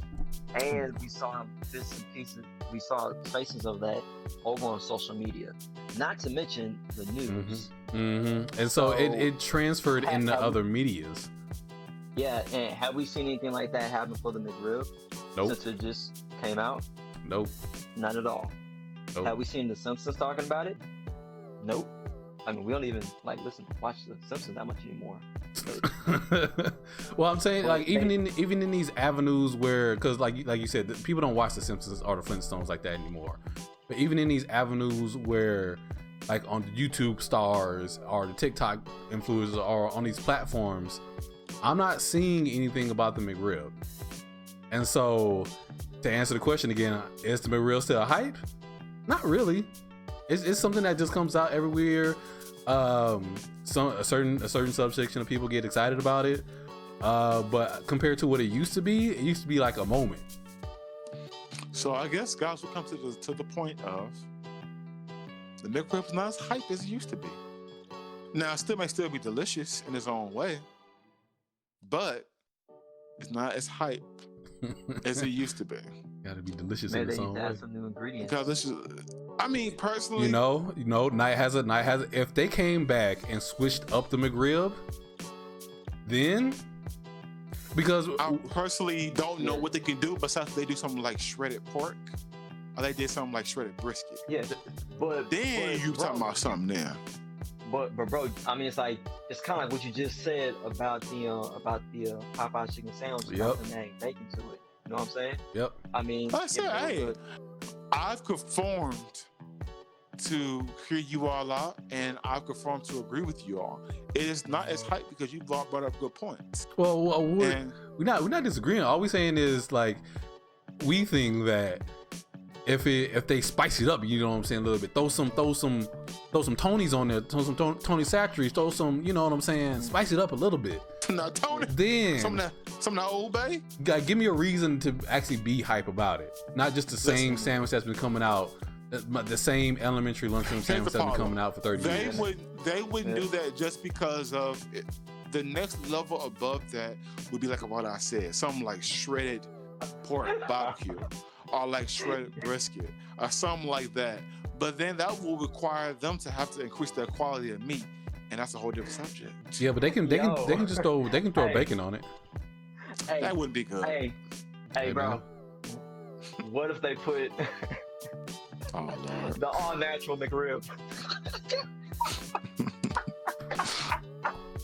And we saw bits and pieces. We saw traces of that over on social media. Not to mention the news. And so it transferred into other medias. Yeah, and have we seen anything like that happen for the McRib? Nope. Since it just came out? Nope. Not at all. Nope. Have we seen the Simpsons talking about it? Nope. I mean, we don't even watch the Simpsons that much anymore. Well, I'm saying, like, even in these avenues where, because like you said, people don't watch the Simpsons or the Flintstones like that anymore. But even in these avenues where, like on the YouTube stars or the TikTok influencers or on these platforms, I'm not seeing anything about the McRib. And so, to answer the question again, is the McRib still a hype? Not really. It's something that just comes out everywhere. A certain subsection of people get excited about it, but compared to what it used to be like a moment. So I guess, guys, we come to the point of the McRib is not as hype as it used to be. Now, it may still be delicious in its own way, but it's not as hype as it used to be. Gotta be delicious in its own way. Some new ingredients. Because this is, I mean, personally, you know, Night has it. If they came back and switched up the McRib, then because I personally don't know what they can do besides they do something like shredded pork, or they did something like shredded brisket. Yeah, but you talking about something there. But bro, I mean, it's kind of like what you just said about the Popeye chicken sandwich. Yep. And adding bacon to it. You know what I'm saying? Yep. I mean, I said, hey, I've conformed to hear you all out, and I've conformed to agree with you all. It is not as hype because you brought up good points. Well, we're not disagreeing. All we're saying is, like, we think that if they spice it up, you know what I'm saying, a little bit, throw some Tonys on there, throw some Tony Satcheries, throw some, you know what I'm saying, spice it up a little bit. Now, Tony, then some of that Old Bay. Give me a reason to actually be hype about it, not just the same sandwich that's been coming out, the same elementary lunchroom sandwich that's been coming out for 30 years. They wouldn't do that just because of it. The next level above that would be like what I said, something like shredded pork barbecue, or like shredded brisket, or something like that. But then that will require them to have to increase their quality of meat, and that's a whole different subject. Yeah, but they can just throw bacon on it. Hey, that wouldn't be good. Hey, bro. Man. What if they put the all-natural McRib?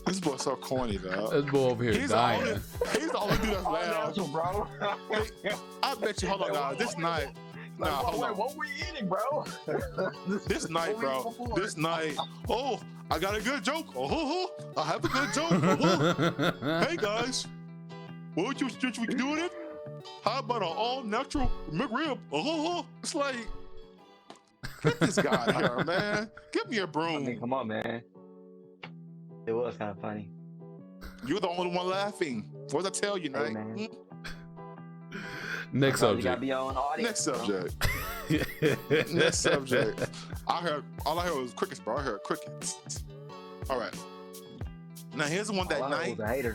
This boy's so corny, though. This boy over here dying. He's the only dude that's loud. Bro. I bet you. Hold on, guys. This night. What we eating, bro? This night, bro. This night. Oh, I got a good joke. I have a good joke. Hey, guys. What you doing it? How about an all-natural McRib? It's like, get this guy out here, man. Give me a broom. I mean, come on, man. It was kind of funny. You're the only one laughing. What did I tell you, Hey, Nate? man. Next Sometimes you subject. gotta be on audience. Next subject. Next subject. All I heard was crickets, bro. I heard crickets. All right. Now here's the one that All I heard night. was a hater.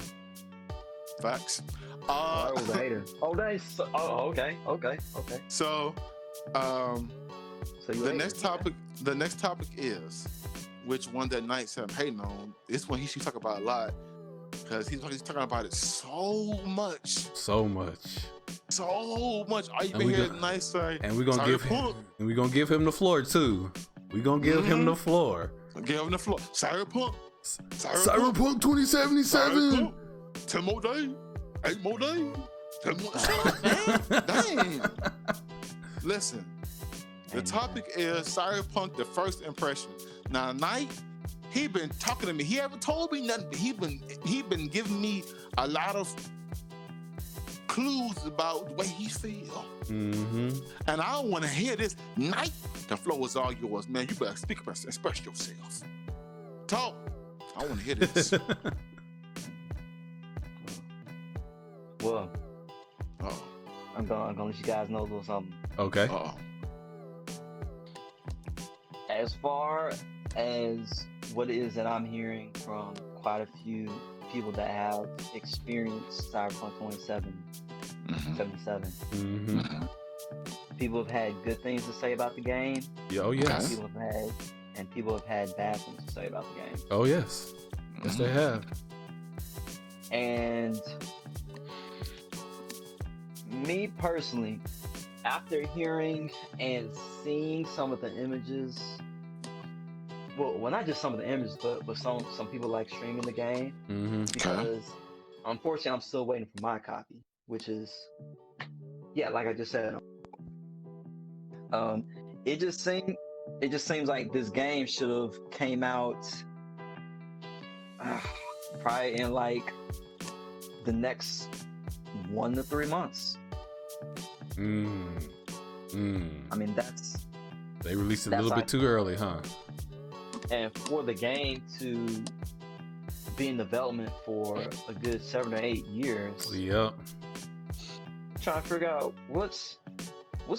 Facts. All I heard was a hater. Oh, nice. Oh, okay. So, So you the a next hater. topic. The next topic is which one that Knight said I'm hating on. This one he should talk about a lot because he's talking about it so much. So much. I And even we hear go- Knight say, And we're gonna give him Cyberpunk. and we're gonna give him the floor too. We're gonna give him the floor. Give him the floor. Cyberpunk. Cyberpunk 2077. 10 more days. 8 more days. 10 more. Shut up, man. Dang. Listen. The topic is Cyberpunk, the first impression. Now, Knight, he been talking to me. He haven't told me nothing. He been giving me a lot of clues about the way he feel. Mm-hmm. And I don't want to hear this. Knight, the floor is all yours, man. You better speak up and express yourself. Talk. I want to hear this. Well, Uh-oh. I'm gonna let you guys know a little something. Okay. Uh-oh. As far as what it is that I'm hearing from quite a few people that have experienced Cyberpunk 2077, Mm-hmm. people have had good things to say about the game. Oh yes. People have had bad things to say about the game. Oh yes. Yes, they have. And me personally, after hearing and seeing some of the images, well, not just some of the images, but some people like streaming the game, Mm-hmm. because unfortunately I'm still waiting for my copy, which is, yeah, like I just said, it just seems like this game should have came out probably in like the next 1 to 3 months. I mean, They released it a little like- bit too early, huh? and for the game to be in development for a good 7 or 8 years, Yep. trying to figure out what's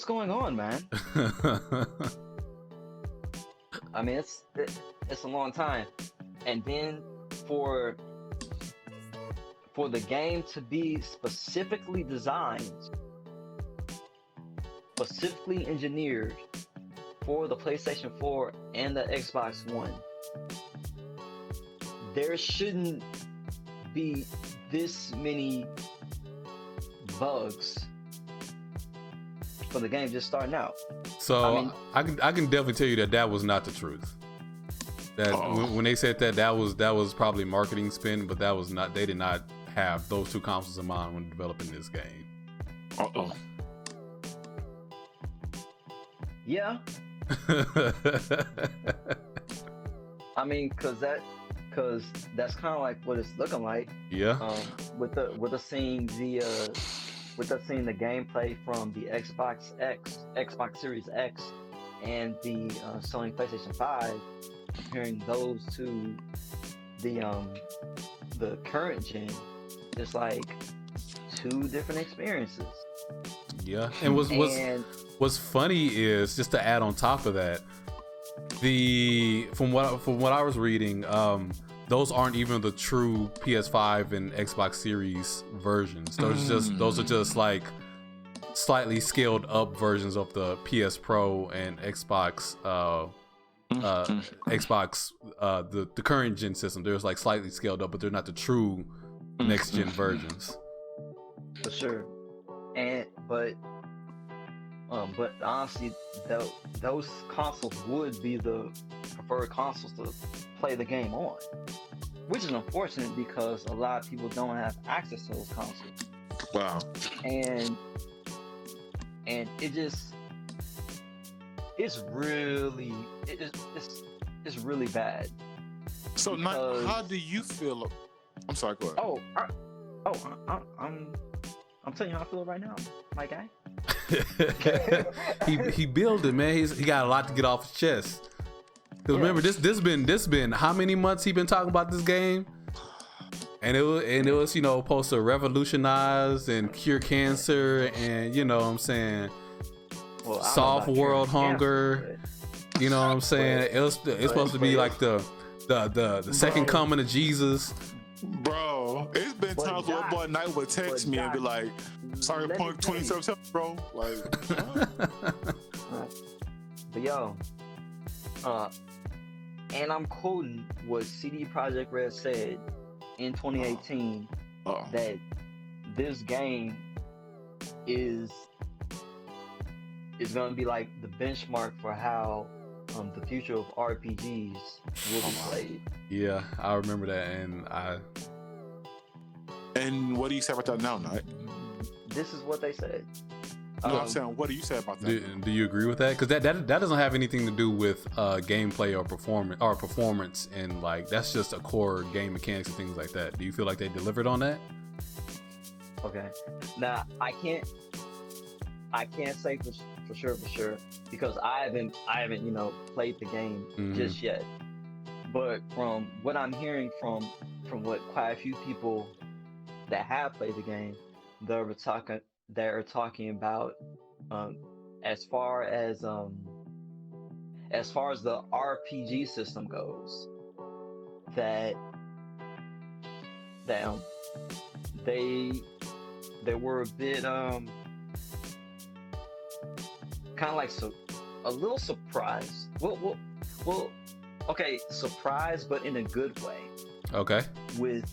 going on, man. I mean, it's a long time, and then for the game to be specifically designed, specifically engineered for the PlayStation 4 and the Xbox One, there shouldn't be this many bugs for the game just starting out. So I can definitely tell you that was not the truth. That when they said that was probably marketing spin, but that was not. They did not have those two consoles in mind when developing this game. Uh-oh. Yeah, I mean, cause that's kind of like what it's looking like. Yeah. With us seeing the gameplay from the Xbox Series X, and the Sony PlayStation 5, comparing those to the current gen, it's like two different experiences. Yeah. And what's funny is, just to add on top of that, from what I was reading, those aren't even the true PS5 and Xbox Series versions. Those are just like slightly scaled up versions of the PS Pro and Xbox the current gen system. They're like slightly scaled up, but they're not the true next gen versions. For sure. But honestly, those consoles would be the preferred consoles to play the game on, which is unfortunate because a lot of people don't have access to those consoles. Wow. And it's really bad. So, how do you feel? I'm sorry, go ahead. I'm telling you how I feel right now, my guy. he built it, man. He got a lot to get off his chest. Because remember, this been how many months he been talking about this game? And it was you know, supposed to revolutionize and cure cancer, and you know what I'm saying, solve world hunger. You know what I'm saying? It's supposed to be like the second coming of Jesus. Bro, it's been times where boy Knight would text me and be like, Cyberpunk 2077, bro. Like, but yo, and I'm quoting what CD Projekt Red said in 2018 that this game is gonna be like the benchmark for how the future of RPGs will be played. Yeah, I remember that, and what do you say about that now, Knight? This is what they said. No, I'm saying, what do you say about that? Do you agree with that? Because that doesn't have anything to do with gameplay or performance, and like that's just a core game mechanics and things like that. Do you feel like they delivered on that? Okay, now I can't say for sure because I haven't you know played the game just yet. But from what I'm hearing from what quite a few people that have played the game, they're talking about as far as the RPG system goes, that they were a bit kind of like a little surprised. Well, okay, surprised, but in a good way. Okay. With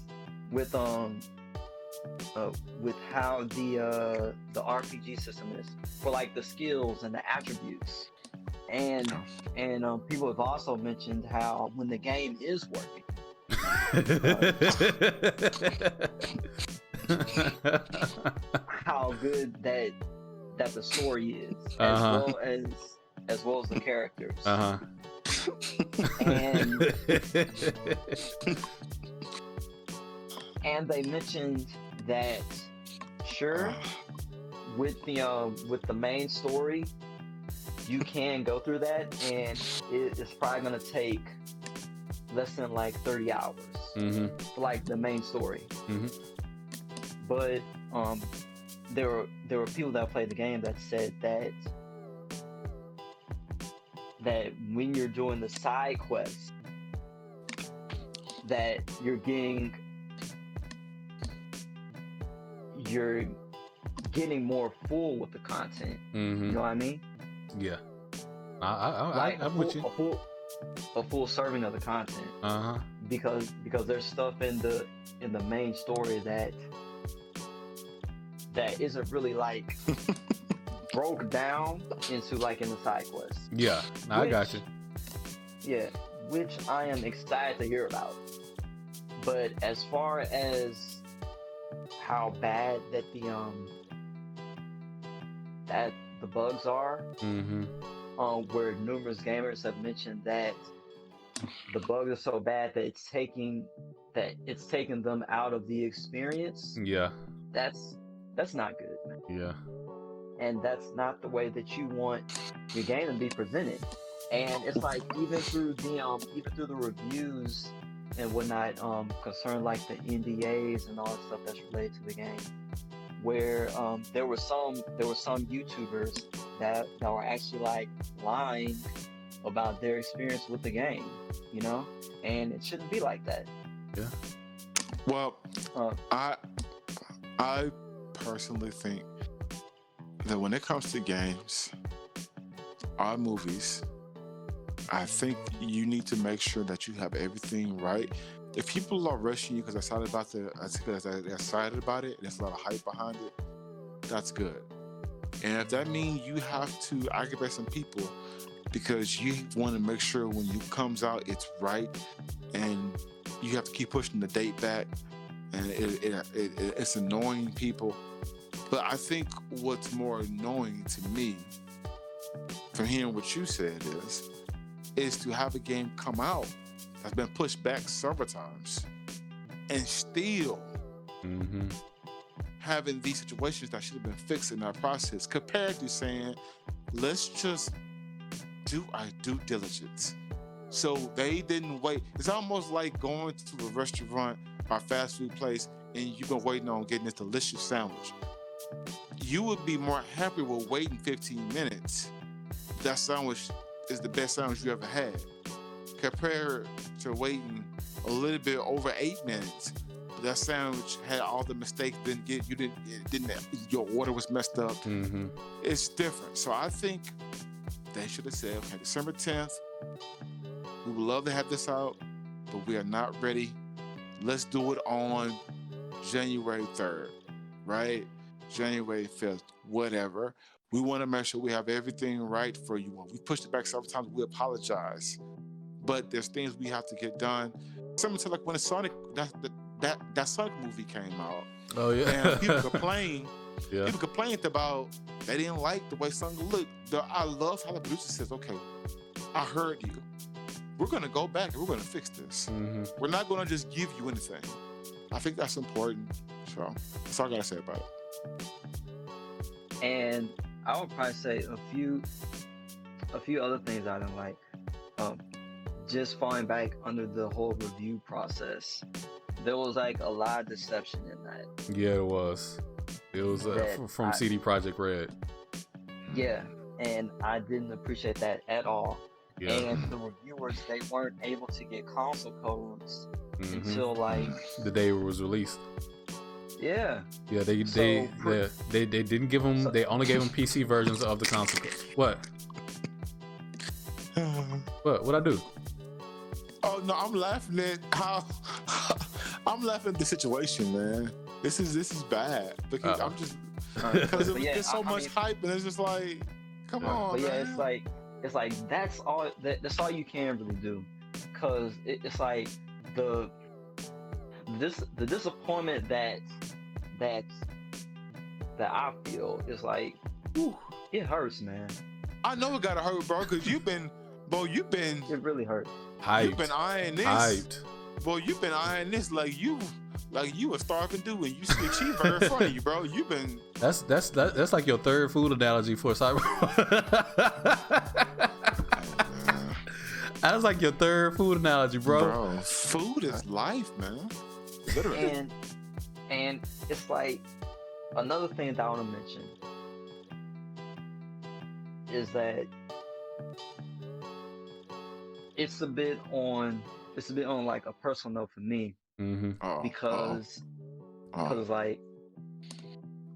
how the RPG system is for like the skills and the attributes, and people have also mentioned how when the game is working, how good that the story is, as well as the characters. And they mentioned that sure, with the main story, you can go through that, and it's probably gonna take less than like 30 hours for like the main story. But there were people that played the game that said that when you're doing the side quests, that you're getting more full with the content. You know what I mean? Yeah. I'm with you. A full serving of the content. Because there's stuff in the main story that isn't really like broke down into like in the side quests. Yeah, I got you. Yeah, which I am excited to hear about. But as far as how bad that the bugs are, where numerous gamers have mentioned that the bugs are so bad that it's taking them out of the experience. Yeah, that's not good. Yeah, and that's not the way that you want your game to be presented. And it's like even through the reviews and whatnot, concern like the NDAs and all that stuff that's related to the game, where there were some YouTubers that were actually like lying about their experience with the game, you know, and it shouldn't be like that. Yeah. Well, I personally think that when it comes to games or movies, I think you need to make sure that you have everything right. If people are rushing you because they're excited about it, and there's a lot of hype behind it, that's good. And if that means you have to aggravate some people because you want to make sure when it comes out it's right, and you have to keep pushing the date back, and it's annoying people. But I think what's more annoying to me from hearing what you said is to have a game come out that's been pushed back several times and still having these situations that should have been fixed in that process, compared to saying, let's just do our due diligence So they didn't wait. It's almost like going to a restaurant or fast food place and you've been waiting on getting this delicious sandwich. You would be more happy with waiting 15 minutes. That sandwich is the best sandwich you ever had. Compared to waiting a little bit over 8 minutes. That sandwich had all the mistakes. Your order was messed up. Mm-hmm. It's different. So I think they should have said, okay, December 10th, we would love to have this out, but we are not ready. Let's do it on January 3rd, right? January 5th, whatever. We want to make sure we have everything right for you. We pushed it back several times. We apologize. But there's things we have to get done. Similar to like when Sonic, that Sonic movie came out. Oh yeah. And people complained. Yeah. People complained about they didn't like the way Sonic looked. I love how the producer says, okay, I heard you. We're gonna go back and we're gonna fix this. Mm-hmm. We're not gonna just give you anything. I think that's important. So that's all I gotta say about it. And I would probably say a few other things I didn't like. Just falling back under the whole review process, there was like a lot of deception in that. Yeah, it was. It was from CD Projekt Red. Yeah, and I didn't appreciate that at all. Yeah. And the reviewers, they weren't able to get console codes until like the day it was released. Yeah. Yeah, they didn't give them. They only gave them PC versions of the console. What? What I do? Oh no, I'm laughing at how I'm laughing at the situation, man. This is bad because I'm just because there's so much hype and it's just like, come on. But yeah, man. it's like that's all you can really do, because it's like the disappointment that I feel is like, whew, it hurts, man. I know it gotta hurt, bro, because you've been. It really hurts. Hyped. You've been eyeing this. Hyped. Boy, you've been eyeing this like you a starving dude and you see a cheeseburger in front of you, bro. You've been. That's like your third food analogy for Cyberpunk. That's like your third food analogy, bro. Bro, food is life, man. Literally. And it's like another thing that I want to mention is that it's a bit on like a personal note for me, because like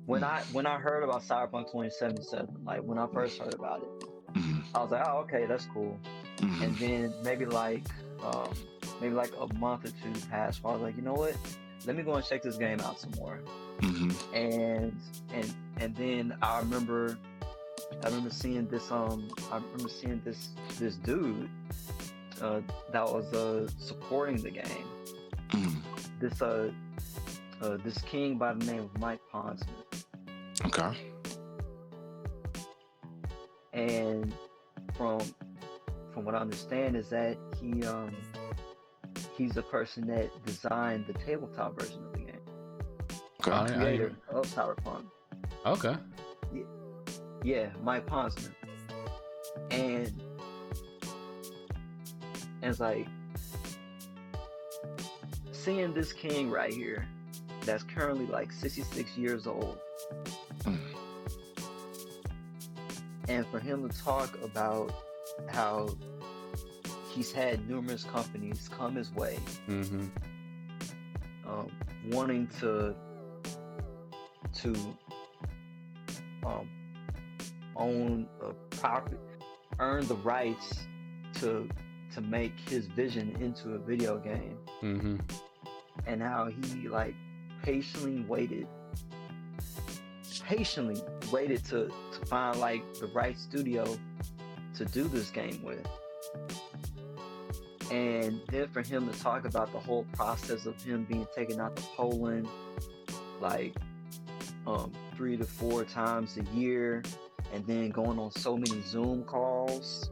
when I heard about Cyberpunk 2077, like when I first heard about it, I was like, oh, okay, that's cool. And then maybe like a month or two passed where I was like, you know what, let me go and check this game out some more. And then I remember seeing this this dude that was supporting the game. This king by the name of Mike Pondsmith. Okay. And from what I understand is that he's the person that designed the tabletop version of the game. Okay. Creator of Cyberpunk. Okay. Yeah, Mike Pondsmith. And it's like seeing this king right here that's currently like 66 years old. And for him to talk about how he's had numerous companies come his way, wanting to own a property, earn the rights to make his vision into a video game, and how he like patiently waited to find like the right studio to do this game with. And then for him to talk about the whole process of him being taken out to Poland like 3 to 4 times a year, and then going on so many Zoom calls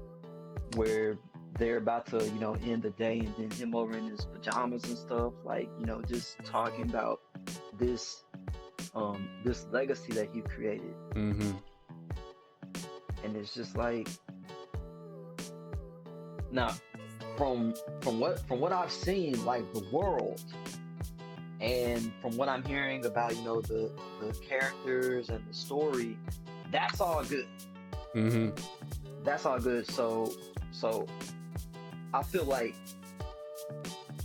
where they're about to, end the day, and then him over in his pajamas and stuff, like, just talking about this legacy that he created. And it's just like, now, from what I've seen, like the world, and from what I'm hearing about, you know, the characters and the story, that's all good. Mm-hmm. That's all good. So I feel like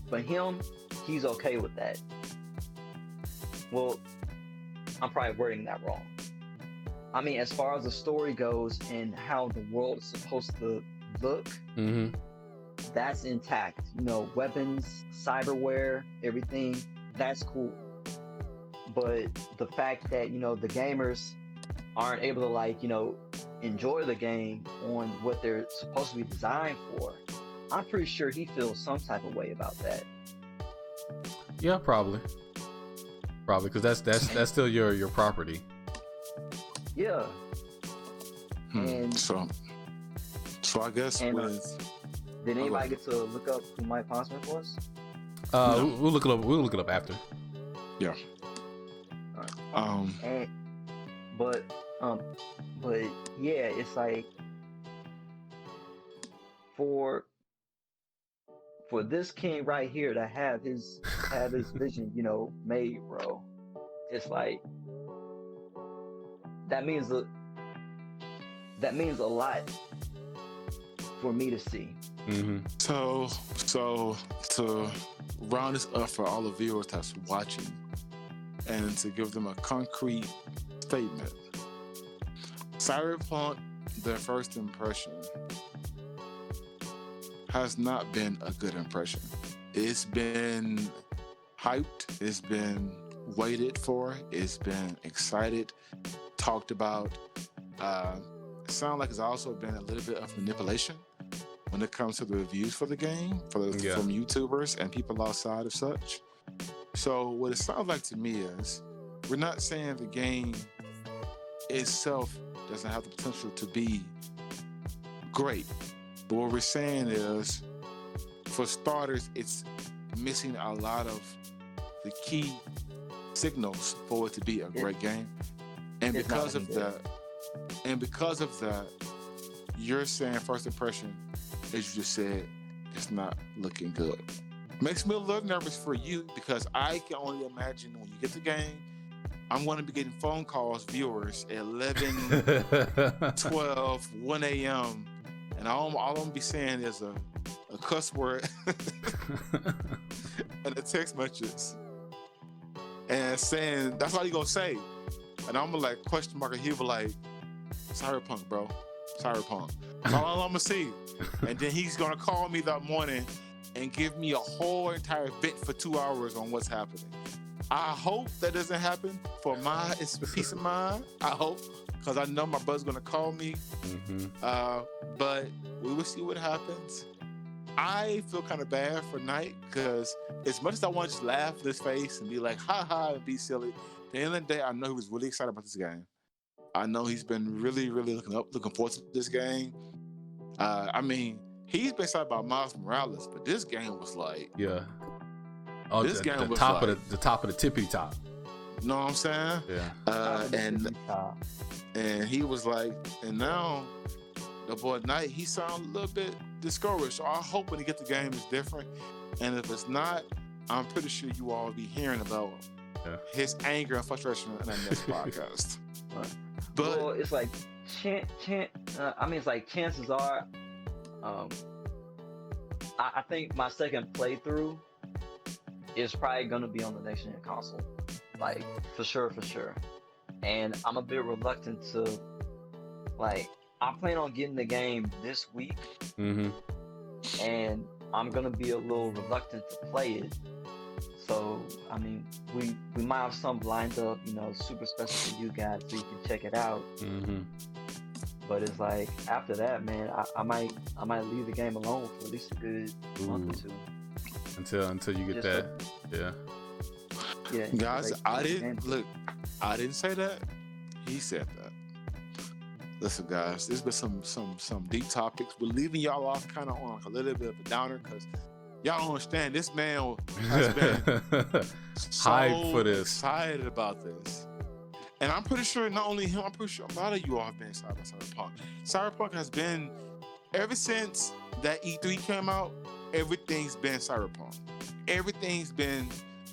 for him, he's okay with that. Well, I'm probably wording that wrong. I mean, as far as the story goes and how the world is supposed to look, that's intact. You know, weapons, cyberware, everything, that's cool. But the fact that, you know, the gamers aren't able to, like, you know, enjoy the game on what they're supposed to be designed for, I'm pretty sure he feels some type of way about that. Yeah, probably, because that's still your property. Yeah. And so I guess did anybody get to look up who Mike Pondsmith was? No. We'll look it up. We'll look it up after. Yeah. But yeah, it's like for this king right here to have his vision, you know, made, bro. It's like that means a lot for me to see. So to round this up for all the viewers that's watching, and to give them a concrete statement, Cyberpunk, their first impression, has not been a good impression. It's been hyped, it's been waited for, it's been excited, talked about. It sounds like it's also been a little bit of manipulation when it comes to the reviews for the game from YouTubers and people outside of such. So what it sounds like to me is, we're not saying the game itself doesn't have the potential to be great, but what we're saying is, for starters, it's missing a lot of the key signals for it to be a great game. And because of that, you're saying first impression, as you just said, it's not looking good. Makes me a little nervous for you, because I can only imagine when you get the game, I'm going to be getting phone calls, viewers, at 11, 12, 1 a.m. And all I'm going to be saying is a cuss word and a text message. And saying, that's all you going to say. And I'm going to like question mark, and he'll be like, Cyberpunk, bro. Cyberpunk. That's all I'm going to see. And then he's going to call me that morning and give me a whole entire bit for 2 hours on what's happening. I hope that doesn't happen for my peace of mind. I hope, because I know my brother's going to call me. But we will see what happens. I feel kind of bad for Knight, because as much as I want to just laugh in his face and be like, ha ha, and be silly, at the end of the day, I know he was really excited about this game. I know he's been really, really looking forward to this game. I mean, he's been excited about Miles Morales, but this game was like, this game was top like, of the top of the tippy top. You know what I'm saying? Yeah. And he was like, and now the boy Knight, he sounds a little bit discouraged. So I hope when he gets the game it's different. And if it's not, I'm pretty sure you all will be hearing about his anger and frustration in the next podcast. But well, it's like it's like chances are, I think my second playthrough is probably gonna be on the next gen console, like for sure. And I'm a bit reluctant to, like, I plan on getting the game this week, and I'm gonna be a little reluctant to play it. So I mean, we might have some lined up, you know, super special for you guys, so you can check it out. But it's like, after that, man, I might leave the game alone for at least a good month or two. Until you get that. Yeah, guys, like, I didn't say that. He said that. Listen, guys, there's been some deep topics. We're leaving y'all off kind of on like a little bit of a downer, because y'all don't understand. This man has been hyped for this, excited about this. And I'm pretty sure not only him, I'm pretty sure a lot of you all have been excited about Cyberpunk. Cyberpunk has been, ever since that E3 came out everything's been Cyberpunk. Everything's been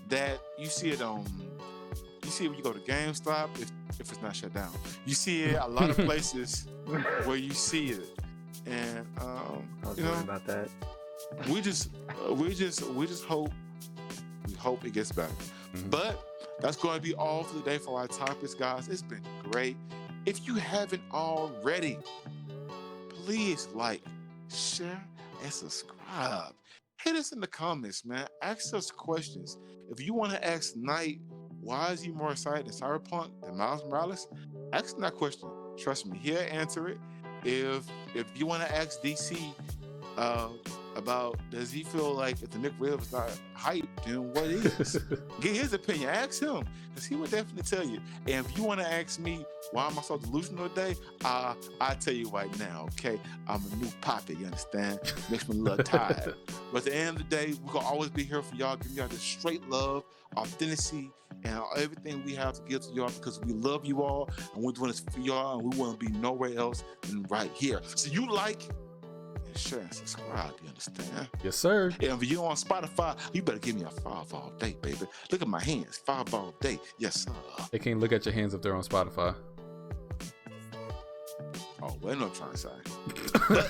that. You see it on. You see it when you go to GameStop if it's not shut down. You see it a lot of places where you see it, and I was worried about that. We just hope it gets better. Mhm. But that's going to be all for today for our topics, guys. It's been great. If you haven't already, please like, share, and subscribe. Hit us in the comments, man. Ask us questions. If you want to ask Knight, why is he more excited than Cyberpunk than Miles Morales? Ask him that question. Trust me, he'll answer it. If you want to ask DC about does he feel like if the McRib is not hype, then what is? Get his opinion. Ask him, because he would definitely tell you. And if you want to ask me why am I so delusional today, I tell you right now, okay? I'm a new poppy, you understand? Makes me a little tired. But at the end of the day, we're gonna always be here for y'all, giving y'all this straight love, authenticity, and everything we have to give to y'all, because we love you all and we're doing this for y'all, and we want to be nowhere else than right here. So you like, share, and subscribe, you understand? Yes, sir. And if you're on Spotify, you better give me a 5 all day, baby. Look at my hands, 5 all day. Yes, sir. They can't look at your hands if they're on Spotify. Oh, well, I know what I'm trying to say. But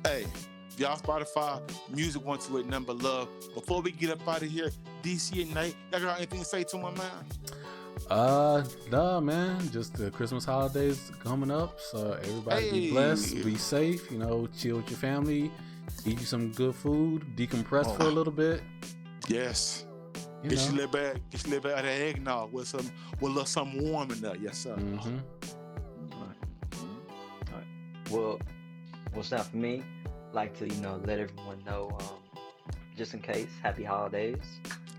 hey, if y'all Spotify, music 128 number love. Before we get up out of here, DC and Night, y'all got anything to say to my man? Nah, man. Just the Christmas holidays coming up, so everybody be blessed, be safe. You know, chill with your family, eat you some good food, decompress for a little bit. Yes. Get your little bit of that eggnog with a little something warm in there. Yes, sir. Mm-hmm. Well, what's not for me? Like to let everyone know, just in case, happy holidays.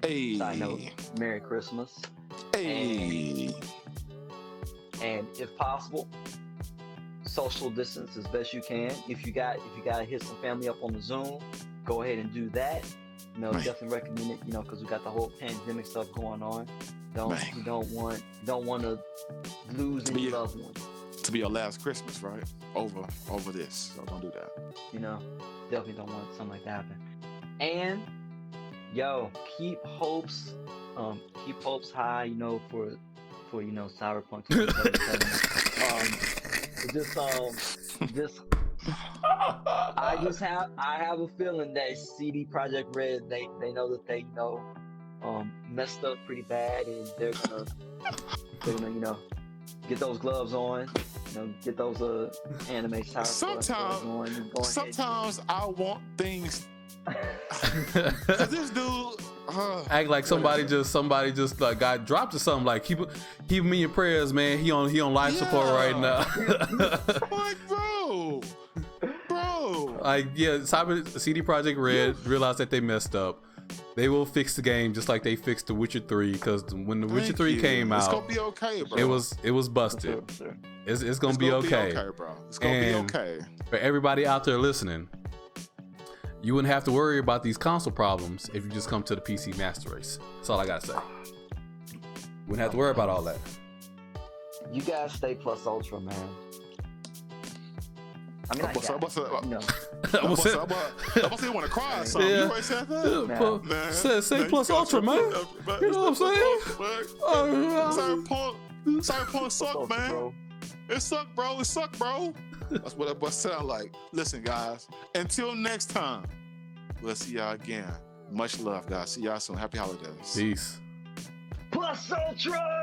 Hey. Side note, Merry Christmas. Hey. And if possible, social distance as best you can. If you gotta hit some family up on the Zoom, go ahead and do that. Definitely recommend it. Because we got the whole pandemic stuff going on. You don't want to lose any loved ones. To be your last Christmas, right? Over this, so don't do that. Definitely don't want something like that happen. And keep hopes high, for Cyberpunk 2077. I have a feeling that CD Projekt Red, they know that they messed up pretty bad, and they're gonna get those gloves on, get those anime Cyberpunk gloves on. Sometimes I want things. Cause this dude act like somebody just like got dropped or something. Like keep him in your prayers, man. He on life support right now. Like, bro. Like, CD Projekt Red realized that they messed up. They will fix the game just like they fixed The Witcher 3, because when The Witcher 3 came out, it's gonna be okay, bro. It was busted. Sure. It's gonna be okay, bro. It's gonna be okay. For everybody out there listening, you wouldn't have to worry about these console problems if you just come to the PC Master Race. That's all I gotta say. You wouldn't have to worry about all that. You guys stay plus ultra, man. I mean, I'm about to say you want to cry or something. Yeah. You already said that? Say plus ultra, man. You know what I'm saying? Cyberpunk suck, man. Bro. It suck, bro. That's what that sound like. Listen, guys. Until next time, we'll see y'all again. Much love, guys. See y'all soon. Happy holidays. Peace. Plus ultra.